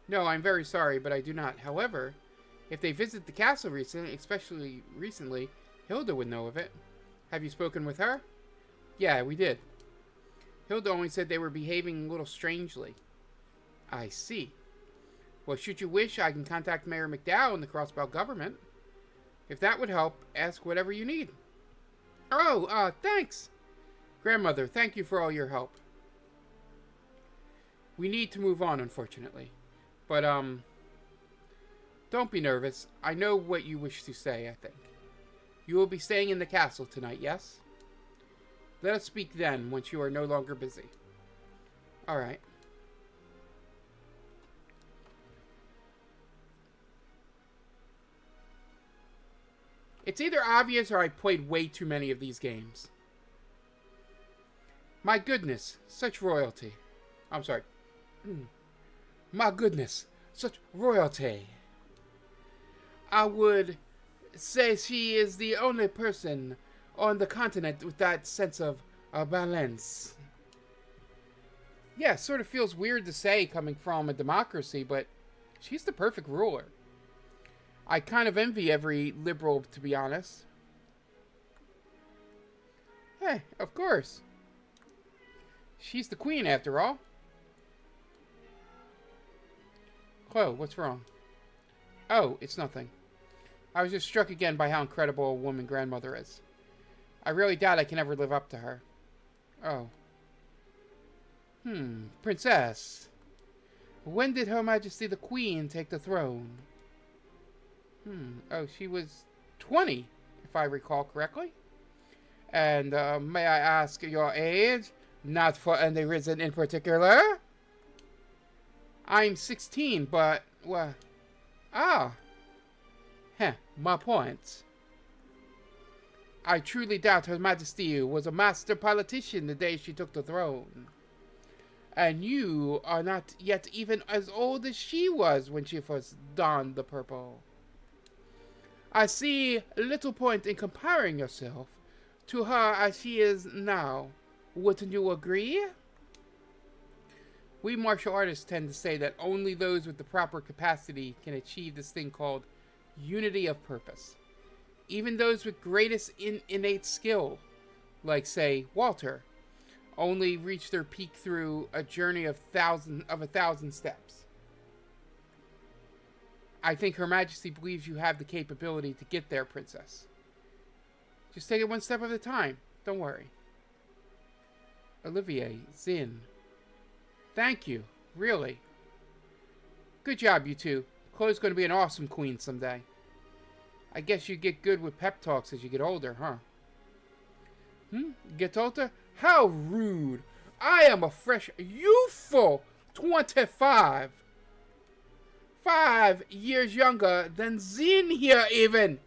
No, I'm very sorry, but I do not. However, if they visit the castle recently, especially recently, Hilda would know of it. Have you spoken with her? Yeah, we did. Hilda only said they were behaving a little strangely. I see. Well, should you wish, I can contact Mayor McDowell and the Crossbell government. If that would help, ask whatever you need. Oh, thanks. Grandmother, thank you for all your help. We need to move on, unfortunately. But, don't be nervous. I know what you wish to say, I think. You will be staying in the castle tonight, yes? Let us speak then, once you are no longer busy. Alright. It's either obvious or I played way too many of these games. My goodness, such royalty. I'm sorry. My goodness, such royalty. I would say she is the only person on the continent with that sense of balance. Yeah, it sort of feels weird to say coming from a democracy, but she's the perfect ruler. I kind of envy every liberal, to be honest. Hey, of course. She's the queen, after all. Chloe, what's wrong? Oh, it's nothing. I was just struck again by how incredible a woman grandmother is. I really doubt I can ever live up to her. Oh. Princess. When did Her Majesty the Queen take the throne? Oh, she was 20, if I recall correctly. And may I ask your age? Not for any reason in particular. I'm 16, but, well, ah, my point. I truly doubt Her Majesty was a master politician the day she took the throne. And you are not yet even as old as she was when she first donned the purple. I see little point in comparing yourself to her as she is now. Wouldn't you agree? We martial artists tend to say that only those with the proper capacity can achieve this thing called unity of purpose. Even those with greatest innate skill, like, say, Walter, only reach their peak through a journey of a thousand steps. I think Her Majesty believes you have the capability to get there, Princess. Just take it one step at a time. Don't worry. Olivier, Zin. Thank you. Really. Good job, you two. Chloe's going to be an awesome queen someday. I guess you get good with pep talks as you get older, huh? Get older? How rude. I am a fresh, youthful 25. 5 years younger than Zin here, even.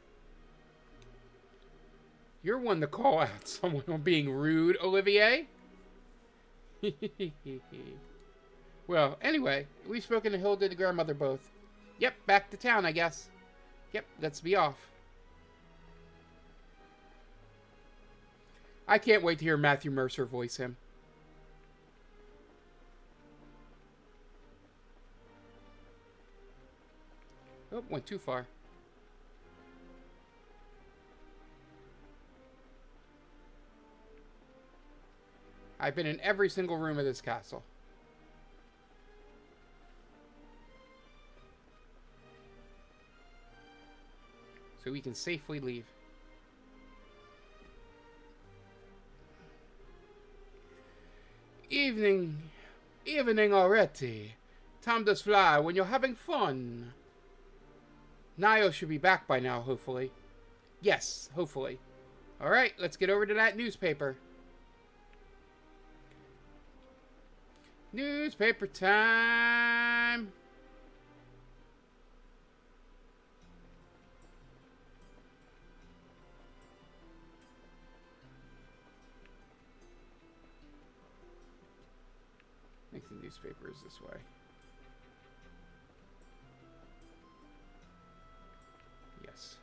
You're one to call out someone on being rude, Olivier. Well, anyway, we've spoken to Hilda and the grandmother both. Yep, back to town, I guess. Yep, let's be off. I can't wait to hear Matthew Mercer voice him. Oh, went too far. I've been in every single room of this castle. So we can safely leave. Evening already. Time does fly when you're having fun. Niall should be back by now, hopefully. Yes, hopefully. Alright, let's get over to that newspaper. Newspaper time! I think the newspaper is this way. Yes.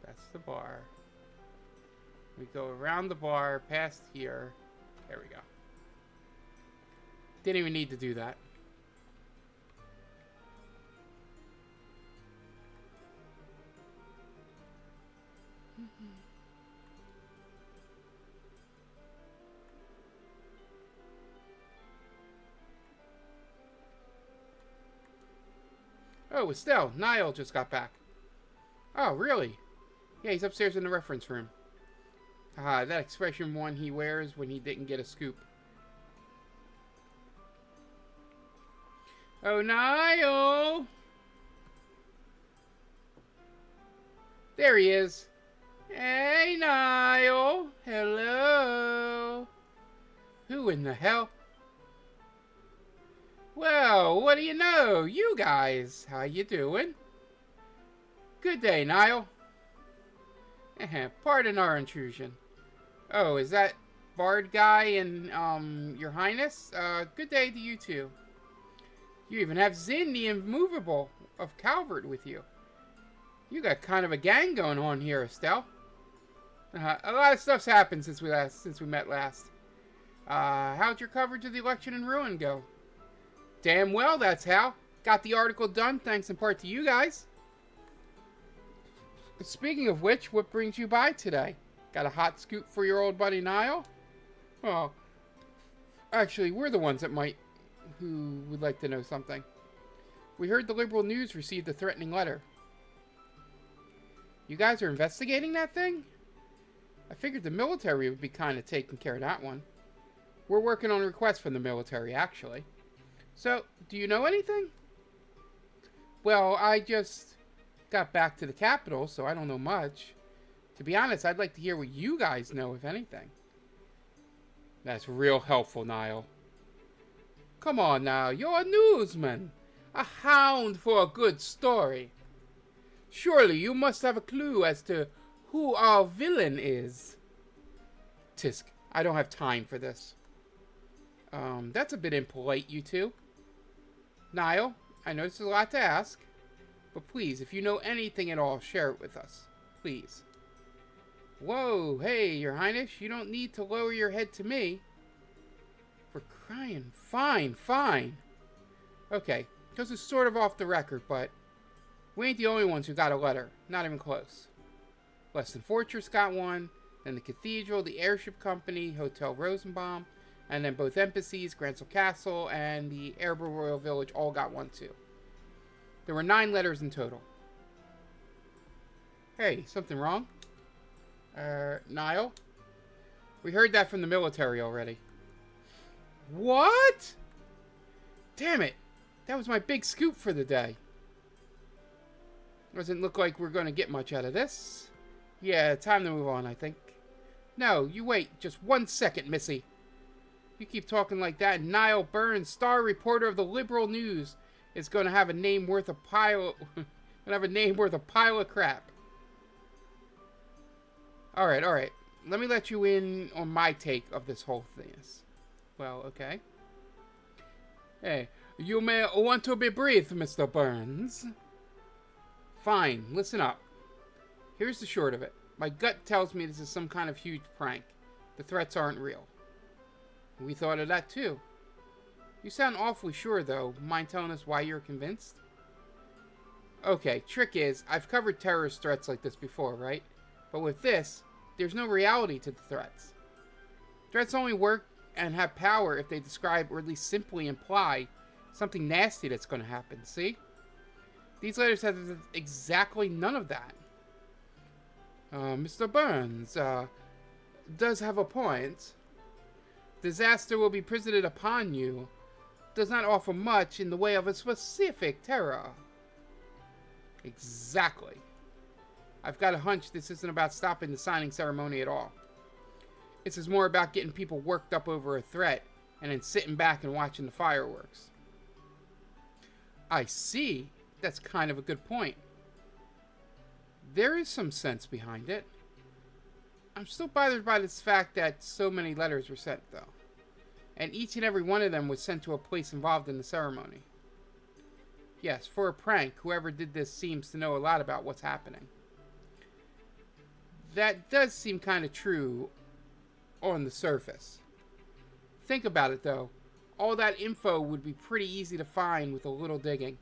That's the bar. We go around the bar, past here. There we go. Didn't even need to do that. Oh, Estelle, Niall just got back. Oh, really? Yeah, he's upstairs in the reference room. That expression one he wears when he didn't get a scoop. Oh, Niall! There he is. Hey, Niall. Hello. Who in the hell? Well, what do you know? You guys. How you doing? Good day, Niall. Pardon our intrusion. Oh, is that Bard guy and, Your Highness? Good day to you two. You even have Zin the Immovable of Calvert with you. You got kind of a gang going on here, Estelle. A lot of stuff's happened since we met last. How'd your coverage of the election in Ruin go? Damn well, that's how. Got the article done, thanks in part to you guys. Speaking of which, what brings you by today? Got a hot scoop for your old buddy Niall? Oh, actually, we're the ones who would like to know something. We heard the Liberal News received a threatening letter. You guys are investigating that thing? I figured the military would be kind of taking care of that one. We're working on requests from the military, actually. So, do you know anything? Well, I just got back to the capital, so I don't know much. To be honest, I'd like to hear what you guys know, if anything. That's real helpful, Niall. Come on now, you're a newsman. A hound for a good story. Surely you must have a clue as to who our villain is. Tisk, I don't have time for this. That's a bit impolite, you two. Niall, I know this is a lot to ask, but please, if you know anything at all, share it with us. Please. Whoa, hey, Your Highness, you don't need to lower your head to me. For crying, fine. Okay, this is sort of off the record, but we ain't the only ones who got a letter. Not even close. Weston Fortress got one, then the Cathedral, the Airship Company, Hotel Rosenbaum, and then both embassies, Grancel Castle, and the Erebor Royal Village all got one too. There were 9 letters in total. Hey, something wrong? Niall? We heard that from the military already. What? Damn it. That was my big scoop for the day. Doesn't look like we're going to get much out of this. Yeah, time to move on, I think. No, you wait just 1 second, Missy. You keep talking like that, and Niall Burns, star reporter of the Liberal News, is going to have a name worth a pile of crap. All right. Let me let you in on my take of this whole thing. Well, okay. Hey, you may want to be brief, Mr. Burns. Fine, listen up. Here's the short of it. My gut tells me this is some kind of huge prank. The threats aren't real. We thought of that too. You sound awfully sure, though. Mind telling us why you're convinced? Okay, trick is, I've covered terrorist threats like this before, right? But with this, there's no reality to the threats. Threats only work and have power if they describe, or at least simply imply, something nasty that's going to happen, see? These letters have exactly none of that. Mr. Burns, does have a point. Disaster will be presented upon you. Does not offer much in the way of a specific terror. Exactly. I've got a hunch this isn't about stopping the signing ceremony at all. This is more about getting people worked up over a threat and then sitting back and watching the fireworks. I see. That's kind of a good point. There is some sense behind it. I'm still bothered by this fact that so many letters were sent, though. And each and every one of them was sent to a place involved in the ceremony. Yes, for a prank, whoever did this seems to know a lot about what's happening. That does seem kind of true on the surface. Think about it, though. All that info would be pretty easy to find with a little digging.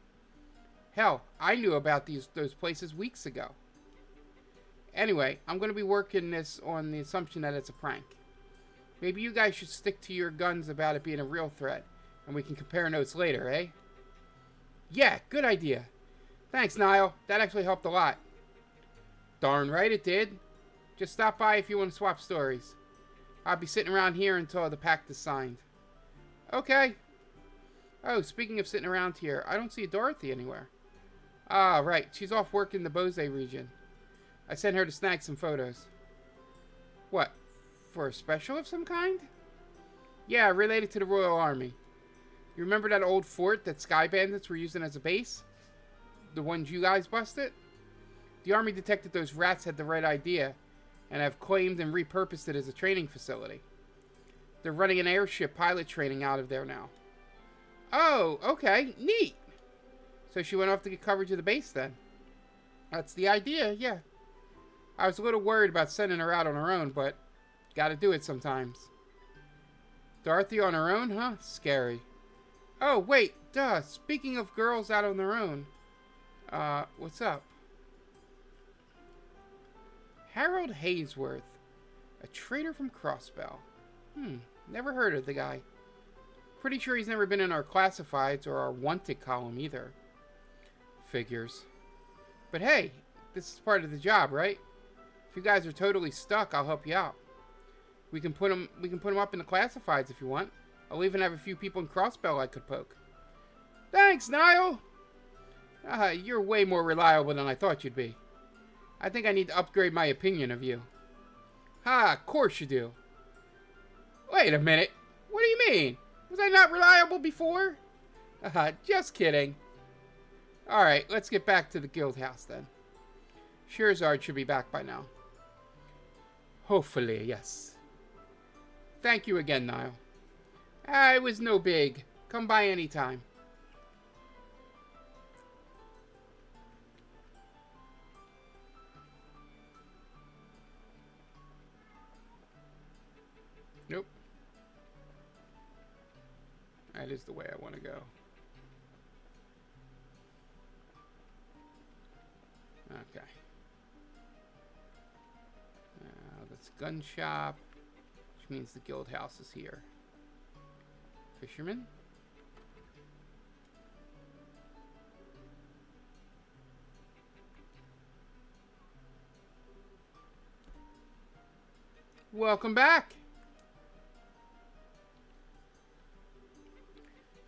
Hell, I knew about those places weeks ago. Anyway, I'm going to be working this on the assumption that it's a prank. Maybe you guys should stick to your guns about it being a real threat, and we can compare notes later, eh? Yeah, good idea. Thanks, Niall. That actually helped a lot. Darn right it did. Just stop by if you want to swap stories. I'll be sitting around here until the pact is signed. Okay. Oh, speaking of sitting around here, I don't see Dorothy anywhere. Ah, right. She's off work in the Bose region. I sent her to snag some photos. What? For a special of some kind? Yeah, related to the Royal Army. You remember that old fort that Sky Bandits were using as a base? The ones you guys busted? The Army detected those rats had the right idea and have claimed and repurposed it as a training facility. They're running an airship pilot training out of there now. Oh, okay. Neat. So she went off to get coverage of the base then. That's the idea, yeah. I was a little worried about sending her out on her own, but gotta do it sometimes. Dorothy on her own, huh? Scary. Oh, wait, duh. Speaking of girls out on their own. What's up? Harold Haysworth. A traitor from Crossbell. Never heard of the guy. Pretty sure he's never been in our classifieds or our wanted column either. Figures. But hey, this is part of the job, right? If you guys are totally stuck, I'll help you out. We can put them up in the classifieds if you want. I'll even have a few people in Crossbell I could poke. Thanks, Niall! You're way more reliable than I thought you'd be. I think I need to upgrade my opinion of you. Of course you do. Wait a minute. What do you mean? Was I not reliable before? Just kidding. Alright, let's get back to the guild house then. Scheherazade should be back by now. Hopefully, yes. Thank you again, Niall. It was no big. Come by anytime. Nope. That is the way I want to go. Okay. Now that's gun shop, which means the guild house is here. Fisherman. Welcome back.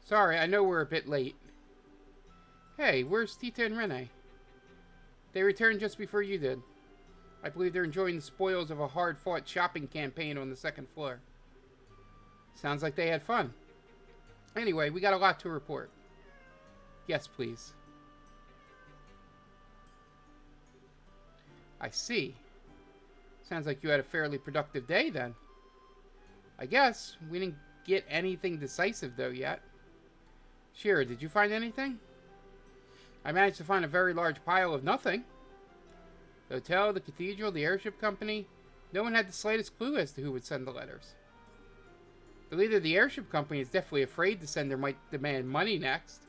Sorry, I know we're a bit late. Hey, where's Tita and Rene? They returned just before you did. I believe they're enjoying the spoils of a hard-fought shopping campaign on the second floor. Sounds like they had fun. Anyway, we got a lot to report. Yes, please. I see. Sounds like you had a fairly productive day, then. I guess. We didn't get anything decisive, though, yet. Shira, did you find anything? I managed to find a very large pile of nothing. The hotel, the cathedral, the airship company. No one had the slightest clue as to who would send the letters. The leader of the airship company is definitely afraid the sender might demand money next.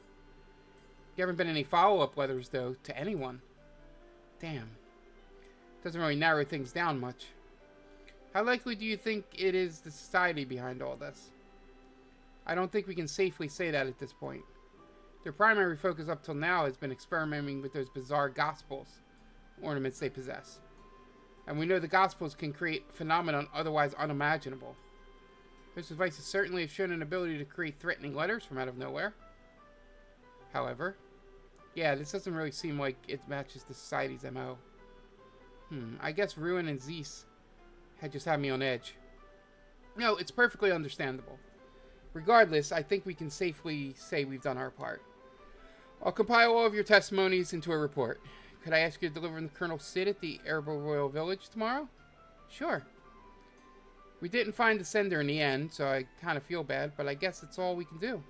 There haven't been any follow-up letters, though, to anyone. Damn. Doesn't really narrow things down much. How likely do you think it is the society behind all this? I don't think we can safely say that at this point. Their primary focus up till now has been experimenting with those bizarre gospels, ornaments they possess. And we know the gospels can create phenomena otherwise unimaginable. Those devices certainly have shown an ability to create threatening letters from out of nowhere. However, yeah, this doesn't really seem like it matches the society's MO. I guess Ruin and Zeus had just had me on edge. No, it's perfectly understandable. Regardless, I think we can safely say we've done our part. I'll compile all of your testimonies into a report. Could I ask you to deliver them to Colonel Sid at the Erbo Royal Village tomorrow? Sure. We didn't find the sender in the end, so I kind of feel bad, but I guess that's all we can do.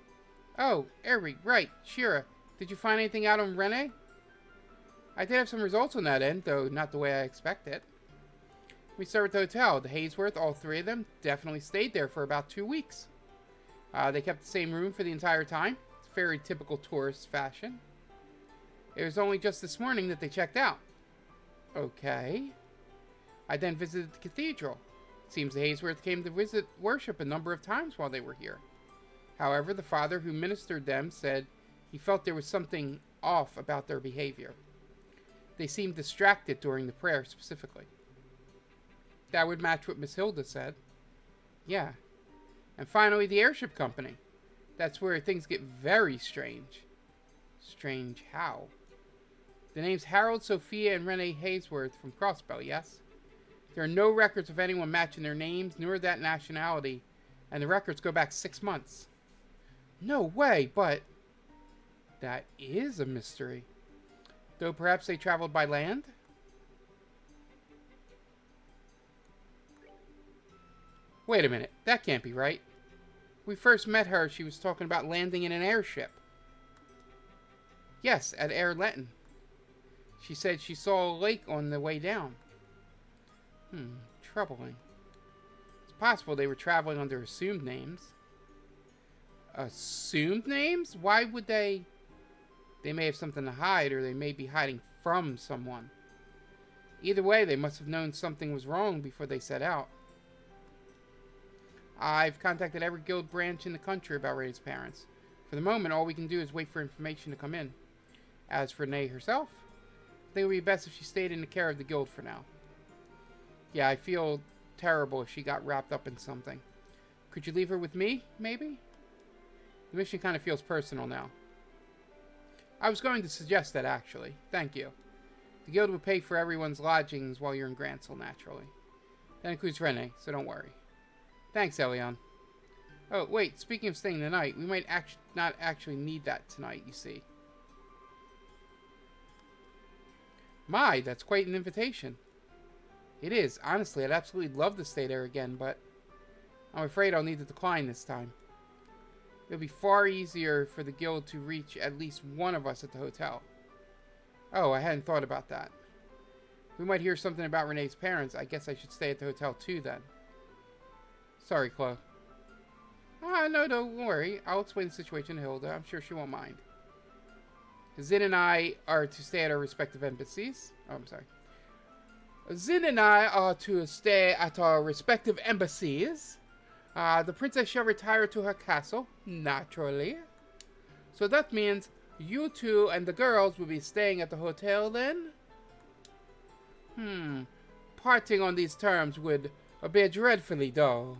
Oh, Eri, right, Shira. Did you find anything out on Rene? I did have some results on that end, though not the way I expected. We start with the hotel. The Haysworth, all three of them, definitely stayed there for about 2 weeks. They kept the same room for the entire time. It's very typical tourist fashion. It was only just this morning that they checked out. Okay. I then visited the cathedral. It seems the Haysworth came to visit worship a number of times while they were here. However, the father who ministered them said he felt there was something off about their behavior. They seemed distracted during the prayer specifically. That would match what Miss Hilda said. Yeah. And finally, the airship company. That's where things get very strange. Strange how? The names Harold, Sophia, and Rene Haysworth from Crossbell, yes? There are no records of anyone matching their names, nor that nationality, and the records go back 6 months. No way, but that is a mystery. Though perhaps they traveled by land? Wait a minute, that can't be right. We first met her, she was talking about landing in an airship. Yes, at Air Lenton. She said she saw a lake on the way down. Troubling. It's possible they were traveling under assumed names. Assumed names? Why would they? They may have something to hide, or they may be hiding from someone. Either way, they must have known something was wrong before they set out. I've contacted every guild branch in the country about Ray's parents. For the moment, all we can do is wait for information to come in. As for Renee herself, I think it would be best if she stayed in the care of the guild for now. Yeah, I feel terrible if she got wrapped up in something. Could you leave her with me, maybe? The mission kind of feels personal now. I was going to suggest that, actually. Thank you. The guild will pay for everyone's lodgings while you're in Grancel, naturally. That includes Renee, so don't worry. Thanks, Elion. Oh, wait, speaking of staying the night, we might not actually need that tonight, you see. My, that's quite an invitation. It is. Honestly, I'd absolutely love to stay there again, but I'm afraid I'll need to decline this time. It'll be far easier for the guild to reach at least one of us at the hotel. Oh, I hadn't thought about that. We might hear something about Renee's parents. I guess I should stay at the hotel too, then. Sorry, Chloe. No, don't worry. I'll explain the situation to Hilda. I'm sure she won't mind. Zin and I are to stay at our respective embassies. Oh, I'm sorry. Zin and I are to stay at our respective embassies. The princess shall retire to her castle, naturally. So that means you two and the girls will be staying at the hotel then? Parting on these terms would appear dreadfully dull.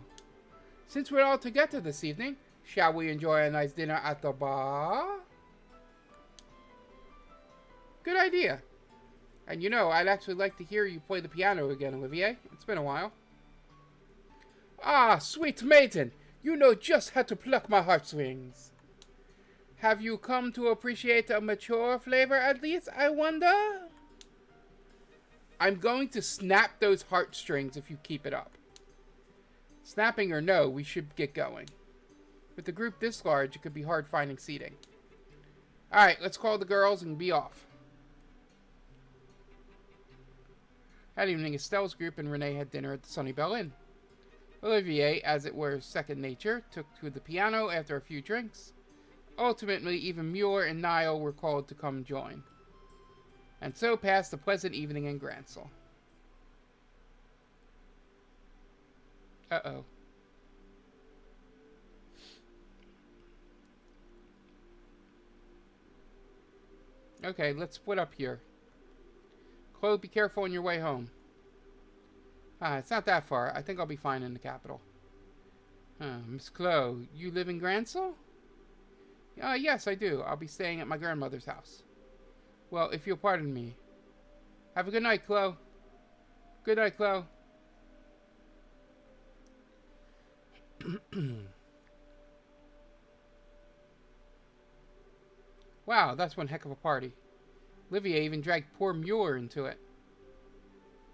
Since we're all together this evening, shall we enjoy a nice dinner at the bar? Good idea. And you know, I'd actually like to hear you play the piano again, Olivier. It's been a while. Ah, sweet maiden, you know just how to pluck my heartstrings. Have you come to appreciate a mature flavor at least, I wonder? I'm going to snap those heartstrings if you keep it up. Snapping or no, we should get going. With a group this large, it could be hard finding seating. Alright, let's call the girls and be off. That evening, Estelle's group and Renee had dinner at the Sunnybell Inn. Olivier, as it were second nature, took to the piano after a few drinks. Ultimately, even Muir and Niall were called to come join. And so passed a pleasant evening in Grancel. Uh-oh. Okay, let's split up here. Chloe, be careful on your way home. It's not that far. I think I'll be fine in the capital. Miss Chloe, you live in Grancel? Yes, I do. I'll be staying at my grandmother's house. Well, if you'll pardon me. Have a good night, Chloe. Good night, Chloe. Wow, that's one heck of a party. Olivier even dragged poor Muir into it.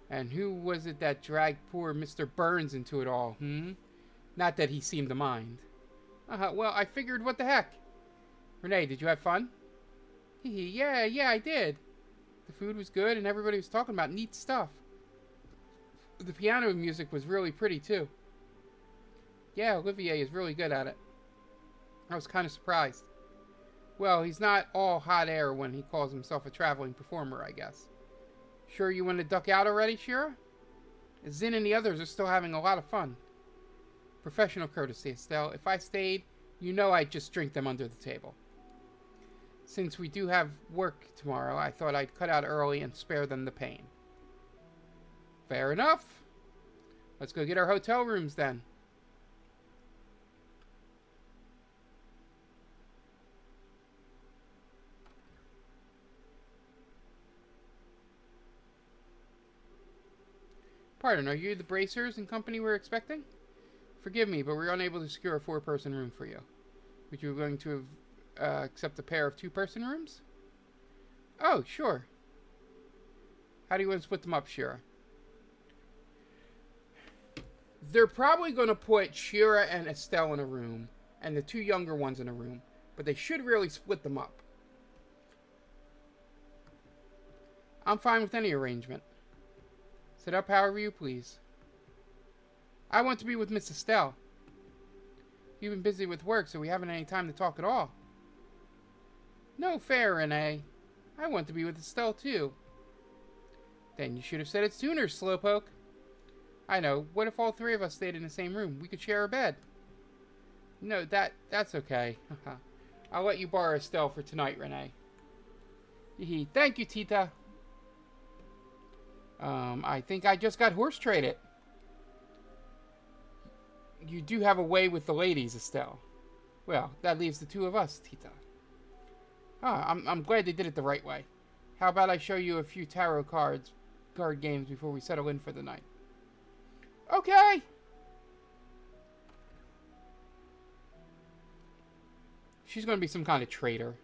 And who was it that dragged poor Mr. Burns into it all, Not that he seemed to mind. Well, I figured, what the heck? Renee, did you have fun? Yeah, I did. The food was good and everybody was talking about neat stuff. The piano music was really pretty, too. Yeah, Olivier is really good at it. I was kind of surprised. Well, he's not all hot air when he calls himself a traveling performer, I guess. Sure you want to duck out already, Shira? Zin and the others are still having a lot of fun. Professional courtesy, Estelle. If I stayed, you know I'd just drink them under the table. Since we do have work tomorrow, I thought I'd cut out early and spare them the pain. Fair enough. Let's go get our hotel rooms then. Pardon, are you the bracers and company we're expecting? Forgive me, but we're unable to secure a 4-person room for you. Would you be willing to accept a pair of 2-person rooms? Oh, sure. How do you want to split them up, Shira? They're probably going to put Shira and Estelle in a room, and the 2 younger ones in a room, but they should really split them up. I'm fine with any arrangement. Set up however you please. I want to be with Miss Estelle. You've been busy with work, so we haven't any time to talk at all. No fair, Renee. I want to be with Estelle, too. Then you should have said it sooner, Slowpoke. I know. What if all 3 of us stayed in the same room? We could share a bed. No, that's okay. I'll let you borrow Estelle for tonight, Renee. Thank you, Tita. I think I just got horse traded. You do have a way with the ladies, Estelle. Well, that leaves the two of us, Tita. I'm glad they did it the right way. How about I show you a few tarot card games before we settle in for the night? Okay! She's going to be some kind of traitor.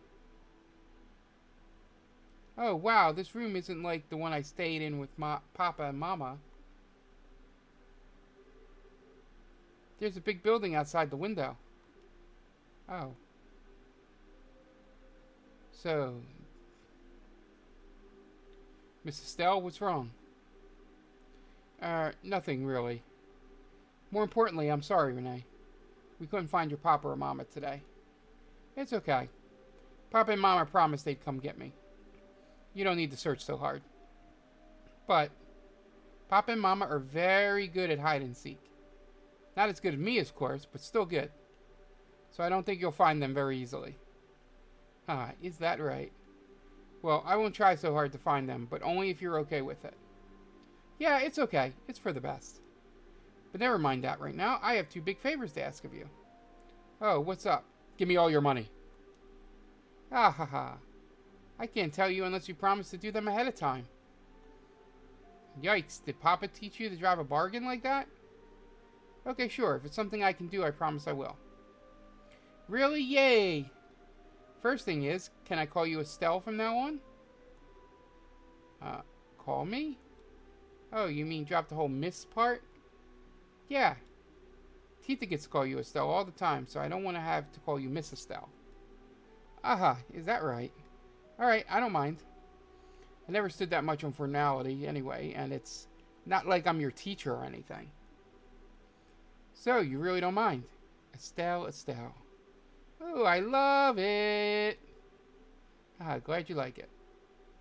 Oh, wow, this room isn't like the one I stayed in with Papa and Mama. There's a big building outside the window. Oh. So, Miss Estelle, what's wrong? Nothing really. More importantly, I'm sorry, Renee. We couldn't find your Papa or Mama today. It's okay. Papa and Mama promised they'd come get me. You don't need to search so hard. But Papa and Mama are very good at hide and seek. Not as good as me, of course, but still good. So I don't think you'll find them very easily. Is that right? Well, I won't try so hard to find them, but only if you're okay with it. Yeah, it's okay. It's for the best. But never mind that right now. I have 2 big favors to ask of you. Oh, what's up? Give me all your money. Ah ha ha. I can't tell you unless you promise to do them ahead of time. Yikes, did Papa teach you to drive a bargain like that? Okay, sure. If it's something I can do, I promise I will. Really? Yay! First thing is, can I call you Estelle from now on? Call me? Oh, you mean drop the whole Miss part? Yeah. Tita gets to call you Estelle all the time, so I don't want to have to call you Miss Estelle. Aha, is that right? Alright, I don't mind. I never stood that much on formality anyway, and it's not like I'm your teacher or anything. So, you really don't mind? Estelle, Estelle. Oh, I love it. Glad you like it.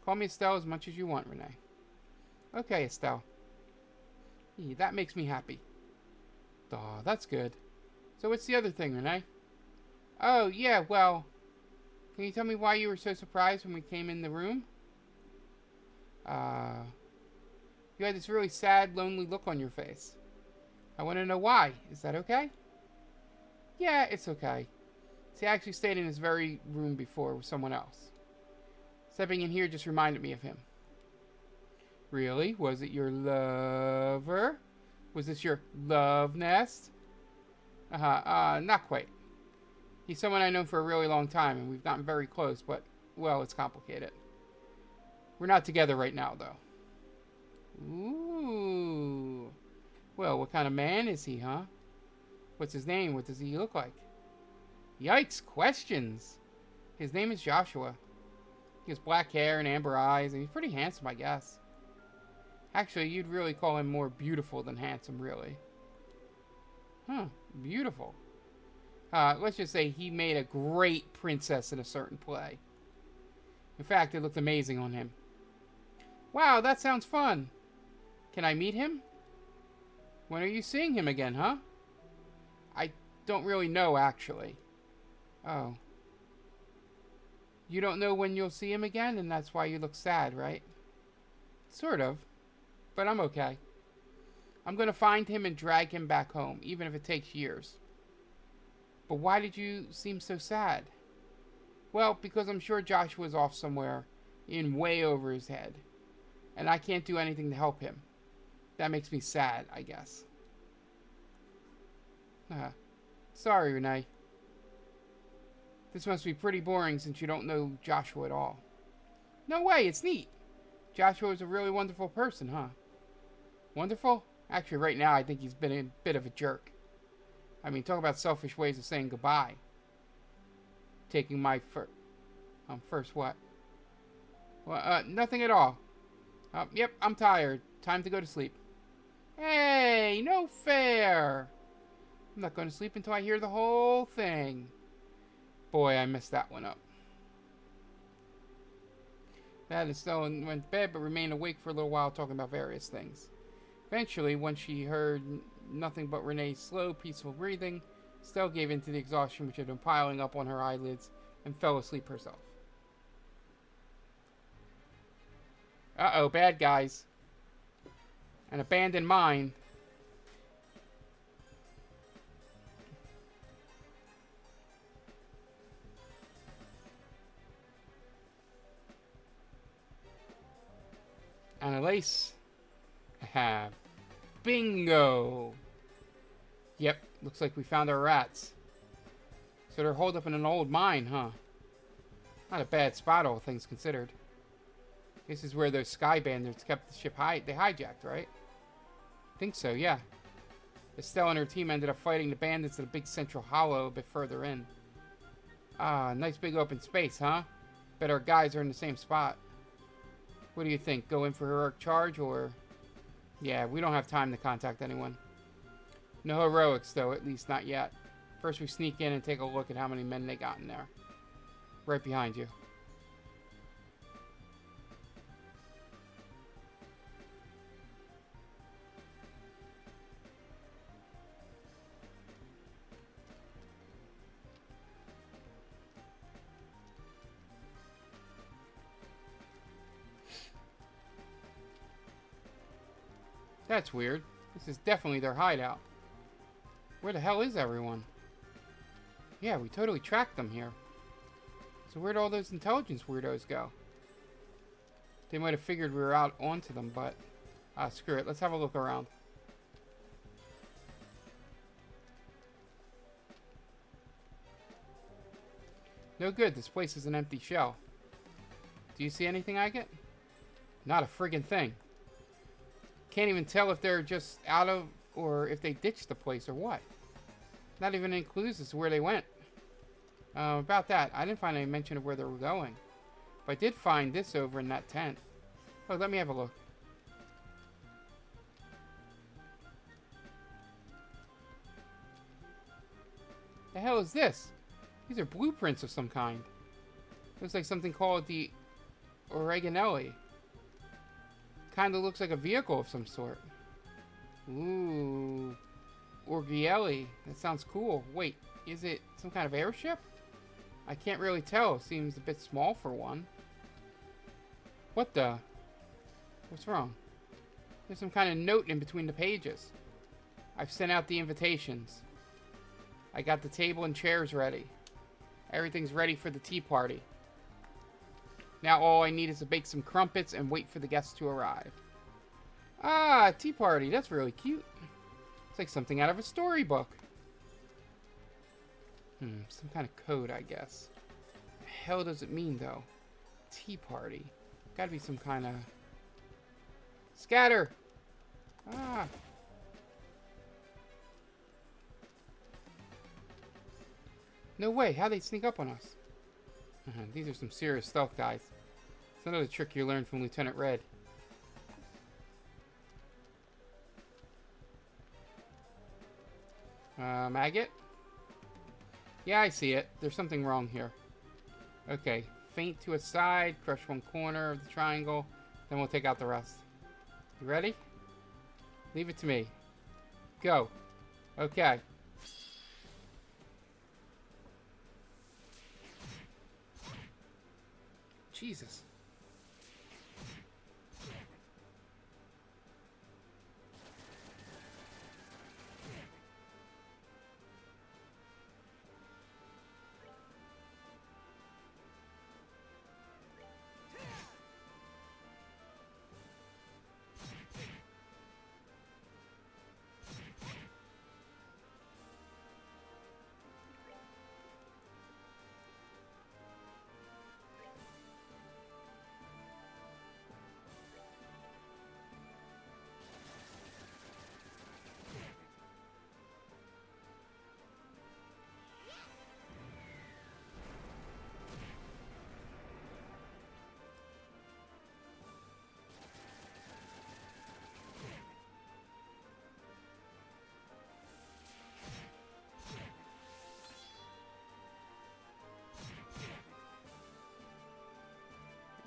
Call me Estelle as much as you want, Renee. Okay, Estelle. That makes me happy. Aw, that's good. So what's the other thing, Renee? Oh, yeah, well, can you tell me why you were so surprised when we came in the room? You had this really sad, lonely look on your face. I want to know why. Is that okay? Yeah, it's okay. See, I actually stayed in this very room before with someone else. Stepping in here just reminded me of him. Really? Was it your lover? Was this your love nest? Not quite. He's someone I've known for a really long time, and we've gotten very close, but, well, it's complicated. We're not together right now, though. Ooh. Well, what kind of man is he, huh? What's his name? What does he look like? Yikes, questions. His name is Joshua. He has black hair and amber eyes, and he's pretty handsome, I guess. Actually, you'd really call him more beautiful than handsome, really. Huh, beautiful. Let's just say he made a great princess in a certain play. In fact, it looked amazing on him. Wow, that sounds fun. Can I meet him? When are you seeing him again, huh? I don't really know, actually. Oh. You don't know when you'll see him again, and that's why you look sad, right? Sort of. But I'm okay. I'm gonna find him and drag him back home, even if it takes years. But why did you seem so sad? Well, because I'm sure Joshua's off somewhere, in way over his head. And I can't do anything to help him. That makes me sad, I guess. Sorry, Renee. This must be pretty boring since you don't know Joshua at all. No way, it's neat. Joshua is a really wonderful person, huh? Wonderful? Actually, right now, I think he's been a bit of a jerk. I mean, talk about selfish ways of saying goodbye. Taking my first what? Well, nothing at all. Yep, I'm tired. Time to go to sleep. Hey, no fair. I'm not going to sleep until I hear the whole thing. Boy, I messed that one up. That Estelle went to bed, but remained awake for a little while talking about various things. Eventually, when she heard nothing but Renee's slow, peaceful breathing, Estelle gave in to the exhaustion which had been piling up on her eyelids and fell asleep herself. Uh-oh, bad guys. An abandoned mine. And a lace. Haha. Bingo! Yep, looks like we found our rats. So they're holed up in an old mine, huh? Not a bad spot, all things considered. This is where those sky bandits kept the ship they hijacked, right? Think so, yeah. Estelle and her team ended up fighting the bandits at a big central hollow a bit further in. Ah, nice big open space, huh? Bet our guys are in the same spot. What do you think? Go in for heroic charge, or... Yeah, we don't have time to contact anyone. No heroics, though, at least not yet. First we sneak in and take a look at how many men they got in there. Right behind you. That's weird. This is definitely their hideout. Where the hell is everyone? Yeah, we totally tracked them here. So where'd all those intelligence weirdos go? They might have figured we were out onto them, but... screw it. Let's have a look around. No good. This place is an empty shell. Do you see anything, Agate? Not a friggin' thing. Can't even tell if they're just out of... or if they ditched the place or what. Not even any clues as to where they went. About that, I didn't find any mention of where they were going. But I did find this over in that tent. Oh, let me have a look. The hell is this? These are blueprints of some kind. Looks like something called the Oreganelli. Kinda looks like a vehicle of some sort. Ooh. Orgielli. That sounds cool. Wait, is it some kind of airship? I can't really tell. Seems a bit small for one. What the? What's wrong? There's some kind of note in between the pages. I've sent out the invitations. I got the table and chairs ready. Everything's ready for the tea party. Now all I need is to bake some crumpets and wait for the guests to arrive. Ah, tea party. That's really cute. It's like something out of a storybook. Some kind of code, I guess. The hell does it mean, though? Tea party. Gotta be some kind of... Scatter! Ah! No way, how'd they sneak up on us? These are some serious stealth guys. It's another trick you learned from Lieutenant Red. Agate? Yeah, I see it. There's something wrong here. Okay, feint to a side, crush one corner of the triangle, then we'll take out the rest. You ready? Leave it to me. Go. Okay. Jesus.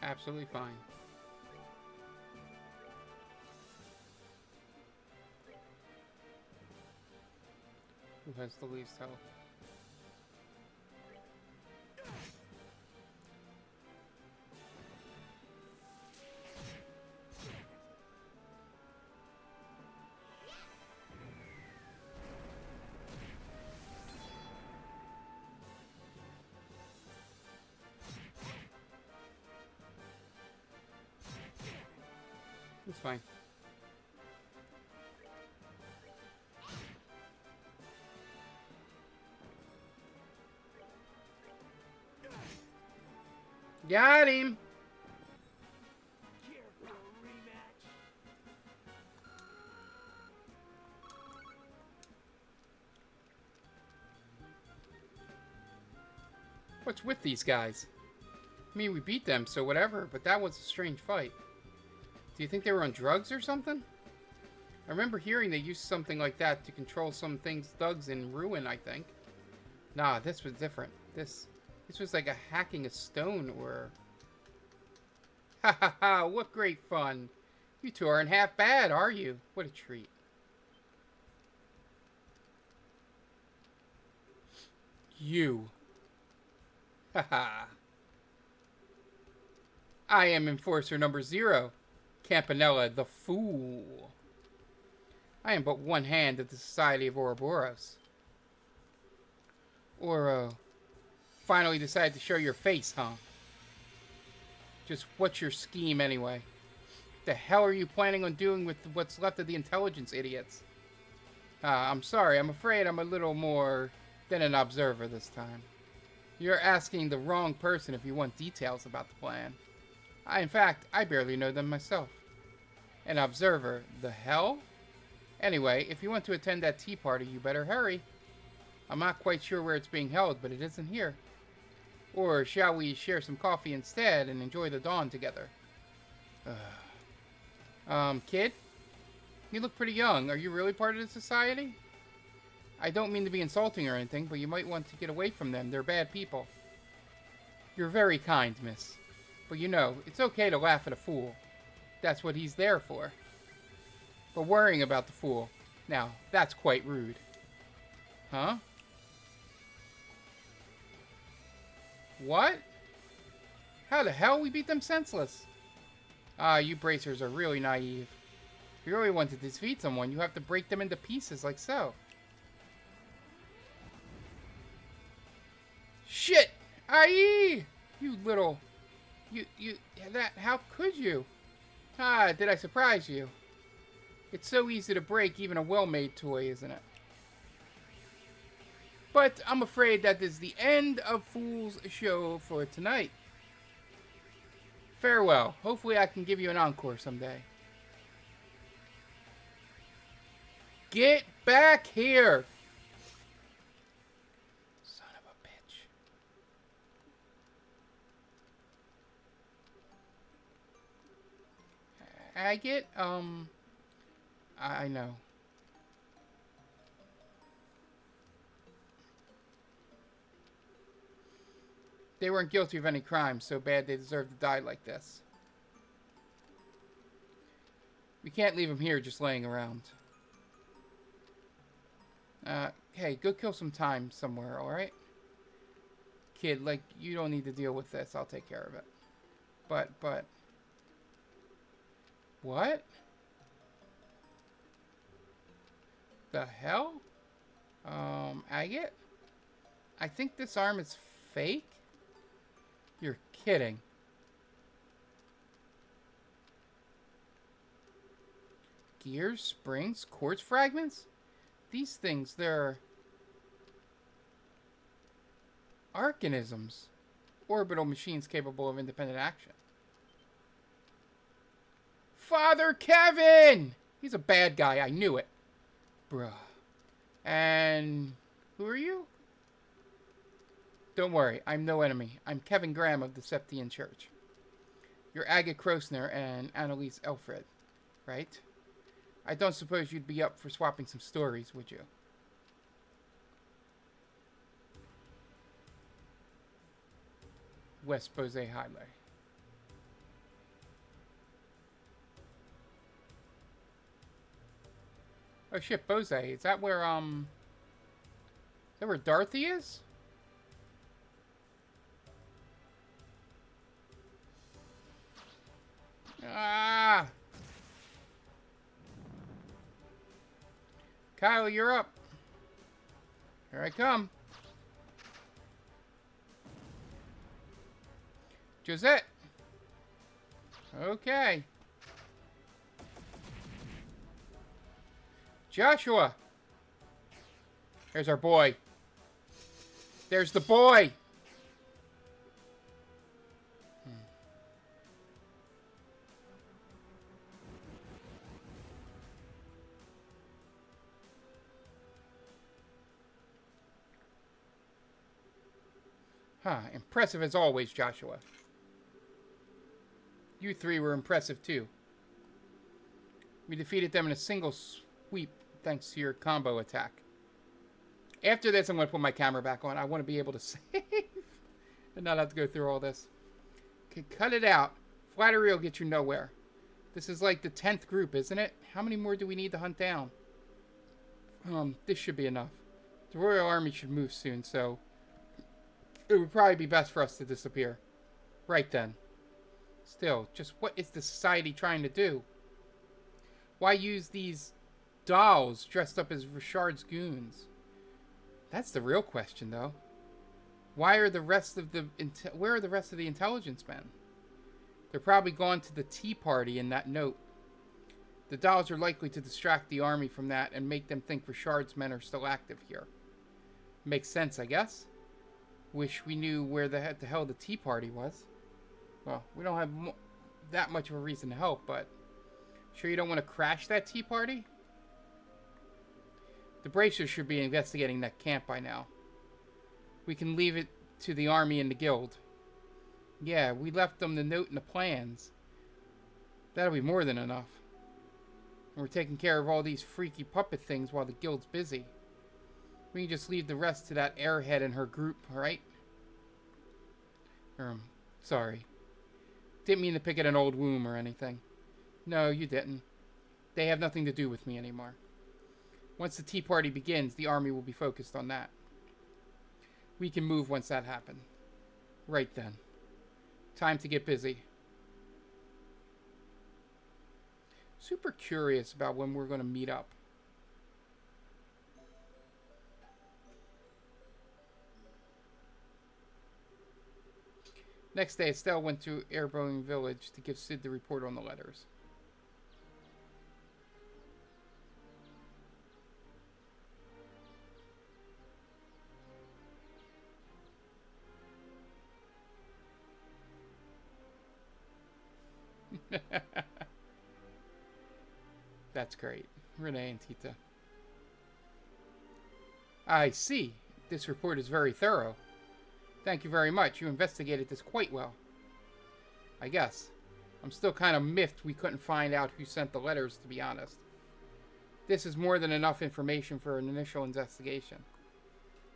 Absolutely fine. Who has the least health? It's fine. Got him! What's with these guys? I mean, we beat them, so whatever, but that was a strange fight. Do you think they were on drugs or something? I remember hearing they used something like that to control some things thugs in Ruin, I think. Nah, this was different. This was like a hacking a stone or... Ha ha ha, what great fun. You two aren't half bad, are you? What a treat. You. Haha. I am Enforcer number 0, Campanella the Fool. I am but one hand of the Society of Ouroboros. Oro, finally decided to show your face, huh? Just what's your scheme anyway? The hell are you planning on doing with what's left of the intelligence idiots? I'm sorry, I'm afraid I'm a little more than an observer this time. You're asking the wrong person if you want details about the plan. In fact, I barely know them myself. An observer, the hell? Anyway, if you want to attend that tea party, you better hurry. I'm not quite sure where it's being held, but it isn't here. Or shall we share some coffee instead and enjoy the dawn together? Kid? You look pretty young. Are you really part of the society? I don't mean to be insulting or anything, but you might want to get away from them. They're bad people. You're very kind, miss. But you know, it's okay to laugh at a fool. That's what he's there for. But worrying about the fool, now, that's quite rude. Huh? What? How the hell we beat them senseless? You bracers are really naive. If you really want to defeat someone, you have to break them into pieces like so. Shit! Aye! You little... how could you? Did I surprise you? It's so easy to break even a well-made toy, isn't it? But I'm afraid that is the end of Fool's show for tonight. Farewell. Hopefully I can give you an encore someday. Get back here! Son of a bitch. Agate? I know. They weren't guilty of any crime, so bad they deserve to die like this. We can't leave them here just laying around. Hey, go kill some time somewhere, alright? Kid, like, you don't need to deal with this. I'll take care of it. But... What? The hell? Agate? I think this arm is fake? You're kidding. Gears, springs, quartz fragments? These things, they're... Arcanisms. Orbital machines capable of independent action. Father Kevin! He's a bad guy, I knew it. Bruh. And... who are you? Don't worry, I'm no enemy. I'm Kevin Graham of the Septian Church. You're Agate Krosner and Annalise Elfred, right? I don't suppose you'd be up for swapping some stories, would you? West Bose Highway. Oh shit, Bose. Is that where, Dorothy is? Ah! Kyle, you're up. Here I come. Josette. Okay. Joshua! There's our boy. There's the boy! Huh, impressive as always, Joshua. You three were impressive too. We defeated them in a single sweep thanks to your combo attack. After this, I'm going to put my camera back on. I want to be able to save and not have to go through all this. Okay, cut it out. Flattery will get you nowhere. This is like the 10th group, isn't it? How many more do we need to hunt down? This should be enough. The Royal Army should move soon, so it would probably be best for us to disappear. Right then. Still, just what is the society trying to do? Why use these dolls dressed up as Richard's goons? That's the real question, though. Where are the rest of the intelligence men? They're probably gone to the tea party in that note. The dolls are likely to distract the army from that and make them think Richard's men are still active here. Makes sense, I guess. Wish we knew where the hell the tea party was. Well, we don't have that much of a reason to help, but sure you don't want to crash that tea party? The Bracers should be investigating that camp by now. We can leave it to the army and the guild. Yeah, we left them the note and the plans. That'll be more than enough. And we're taking care of all these freaky puppet things while the guild's busy. We can just leave the rest to that airhead and her group, alright? Sorry. Didn't mean to pick at an old wound or anything. No, you didn't. They have nothing to do with me anymore. Once the tea party begins, the army will be focused on that. We can move once that happens. Right then. Time to get busy. Super curious about when we're going to meet up. Next day, Estelle went to Airboeing Village to give Sid the report on the letters. That's great. Renee and Tita. I see. This report is very thorough. Thank you very much. You investigated this quite well. I guess. I'm still kind of miffed we couldn't find out who sent the letters, to be honest. This is more than enough information for an initial investigation.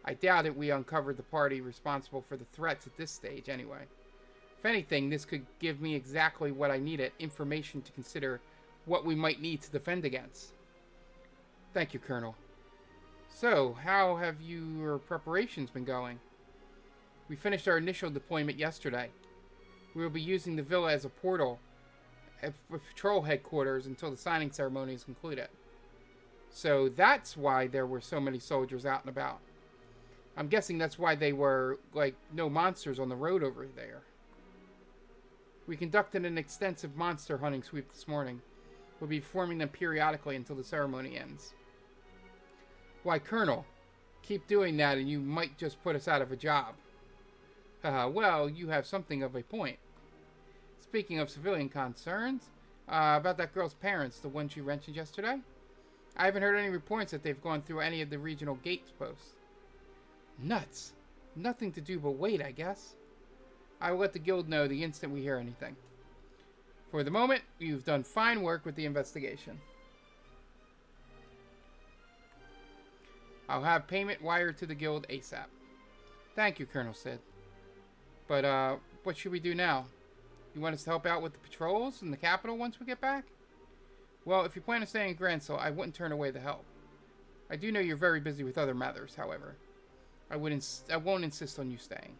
I doubt it we uncovered the party responsible for the threats at this stage, anyway. If anything, this could give me exactly what I needed, information to consider what we might need to defend against. Thank you, Colonel. So, how have your preparations been going? We finished our initial deployment yesterday. We will be using the villa as a portal at patrol headquarters until the signing ceremony is concluded. So that's why there were so many soldiers out and about. I'm guessing that's why they were, like, no monsters on the road over there. We conducted an extensive monster hunting sweep this morning. We'll be performing them periodically until the ceremony ends. Why, Colonel, keep doing that and you might just put us out of a job. Well, you have something of a point. Speaking of civilian concerns, about that girl's parents, the ones you mentioned yesterday, I haven't heard any reports that they've gone through any of the regional gates posts. Nuts. Nothing to do but wait, I guess. I will let the guild know the instant we hear anything. For the moment, you've done fine work with the investigation. I'll have payment wired to the guild ASAP. Thank you, Colonel Sid. But, what should we do now? You want us to help out with the patrols in the capital once we get back? Well, if you plan on staying in Gransel, I wouldn't turn away the help. I do know you're very busy with other matters, however. I won't insist on you staying.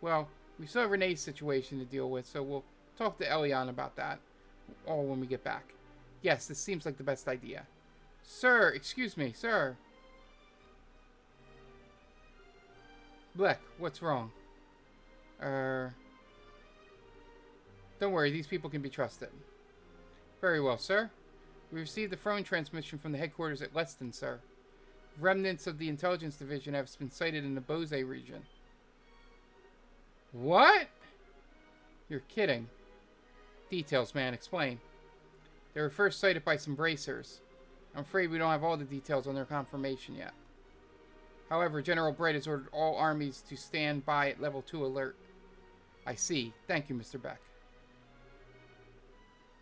Well, we still have Renee's situation to deal with, so we'll talk to Elion about that all when we get back. Yes, this seems like the best idea. Sir, excuse me, sir. Bleck, what's wrong? Don't worry, these people can be trusted. Very well, sir. We received the phone transmission from the headquarters at Leston, sir. Remnants of the intelligence division have been sighted in the Bose region. What? You're kidding. Details, man. Explain. They were first sighted by some bracers. I'm afraid we don't have all the details on their confirmation yet. However, General Bright has ordered all armies to stand by at level 2 alert. I see. Thank you, Mr. Beck.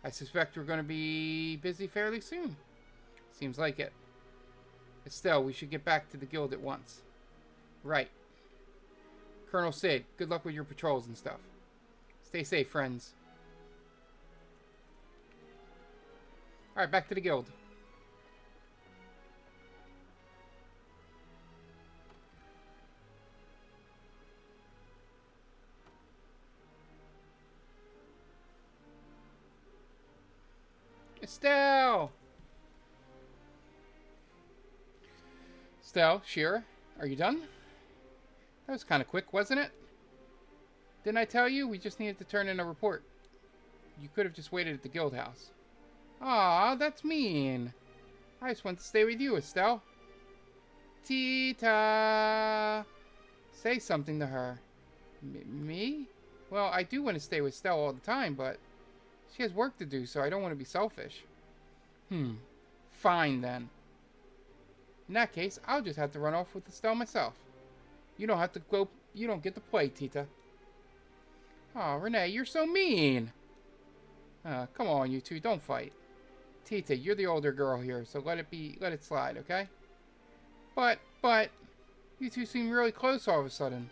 I suspect we're going to be busy fairly soon. Seems like it. Estelle, we should get back to the guild at once. Right. Colonel Sid, good luck with your patrols and stuff. Stay safe, friends. Alright, back to the guild. Estelle! Estelle, Shira, are you done? That was kind of quick, wasn't it? Didn't I tell you? We just needed to turn in a report. You could have just waited at the guild house. Aw, that's mean. I just want to stay with you, Estelle. Tita! Say something to her. Me? Well, I do want to stay with Estelle all the time, but she has work to do, so I don't want to be selfish. Fine, then. In that case, I'll just have to run off with Estelle myself. You don't have to go. You don't get to play, Tita. Oh, Renee, you're so mean. Come on, you two, don't fight. Tita, you're the older girl here, so let it slide, okay? But, you two seem really close all of a sudden.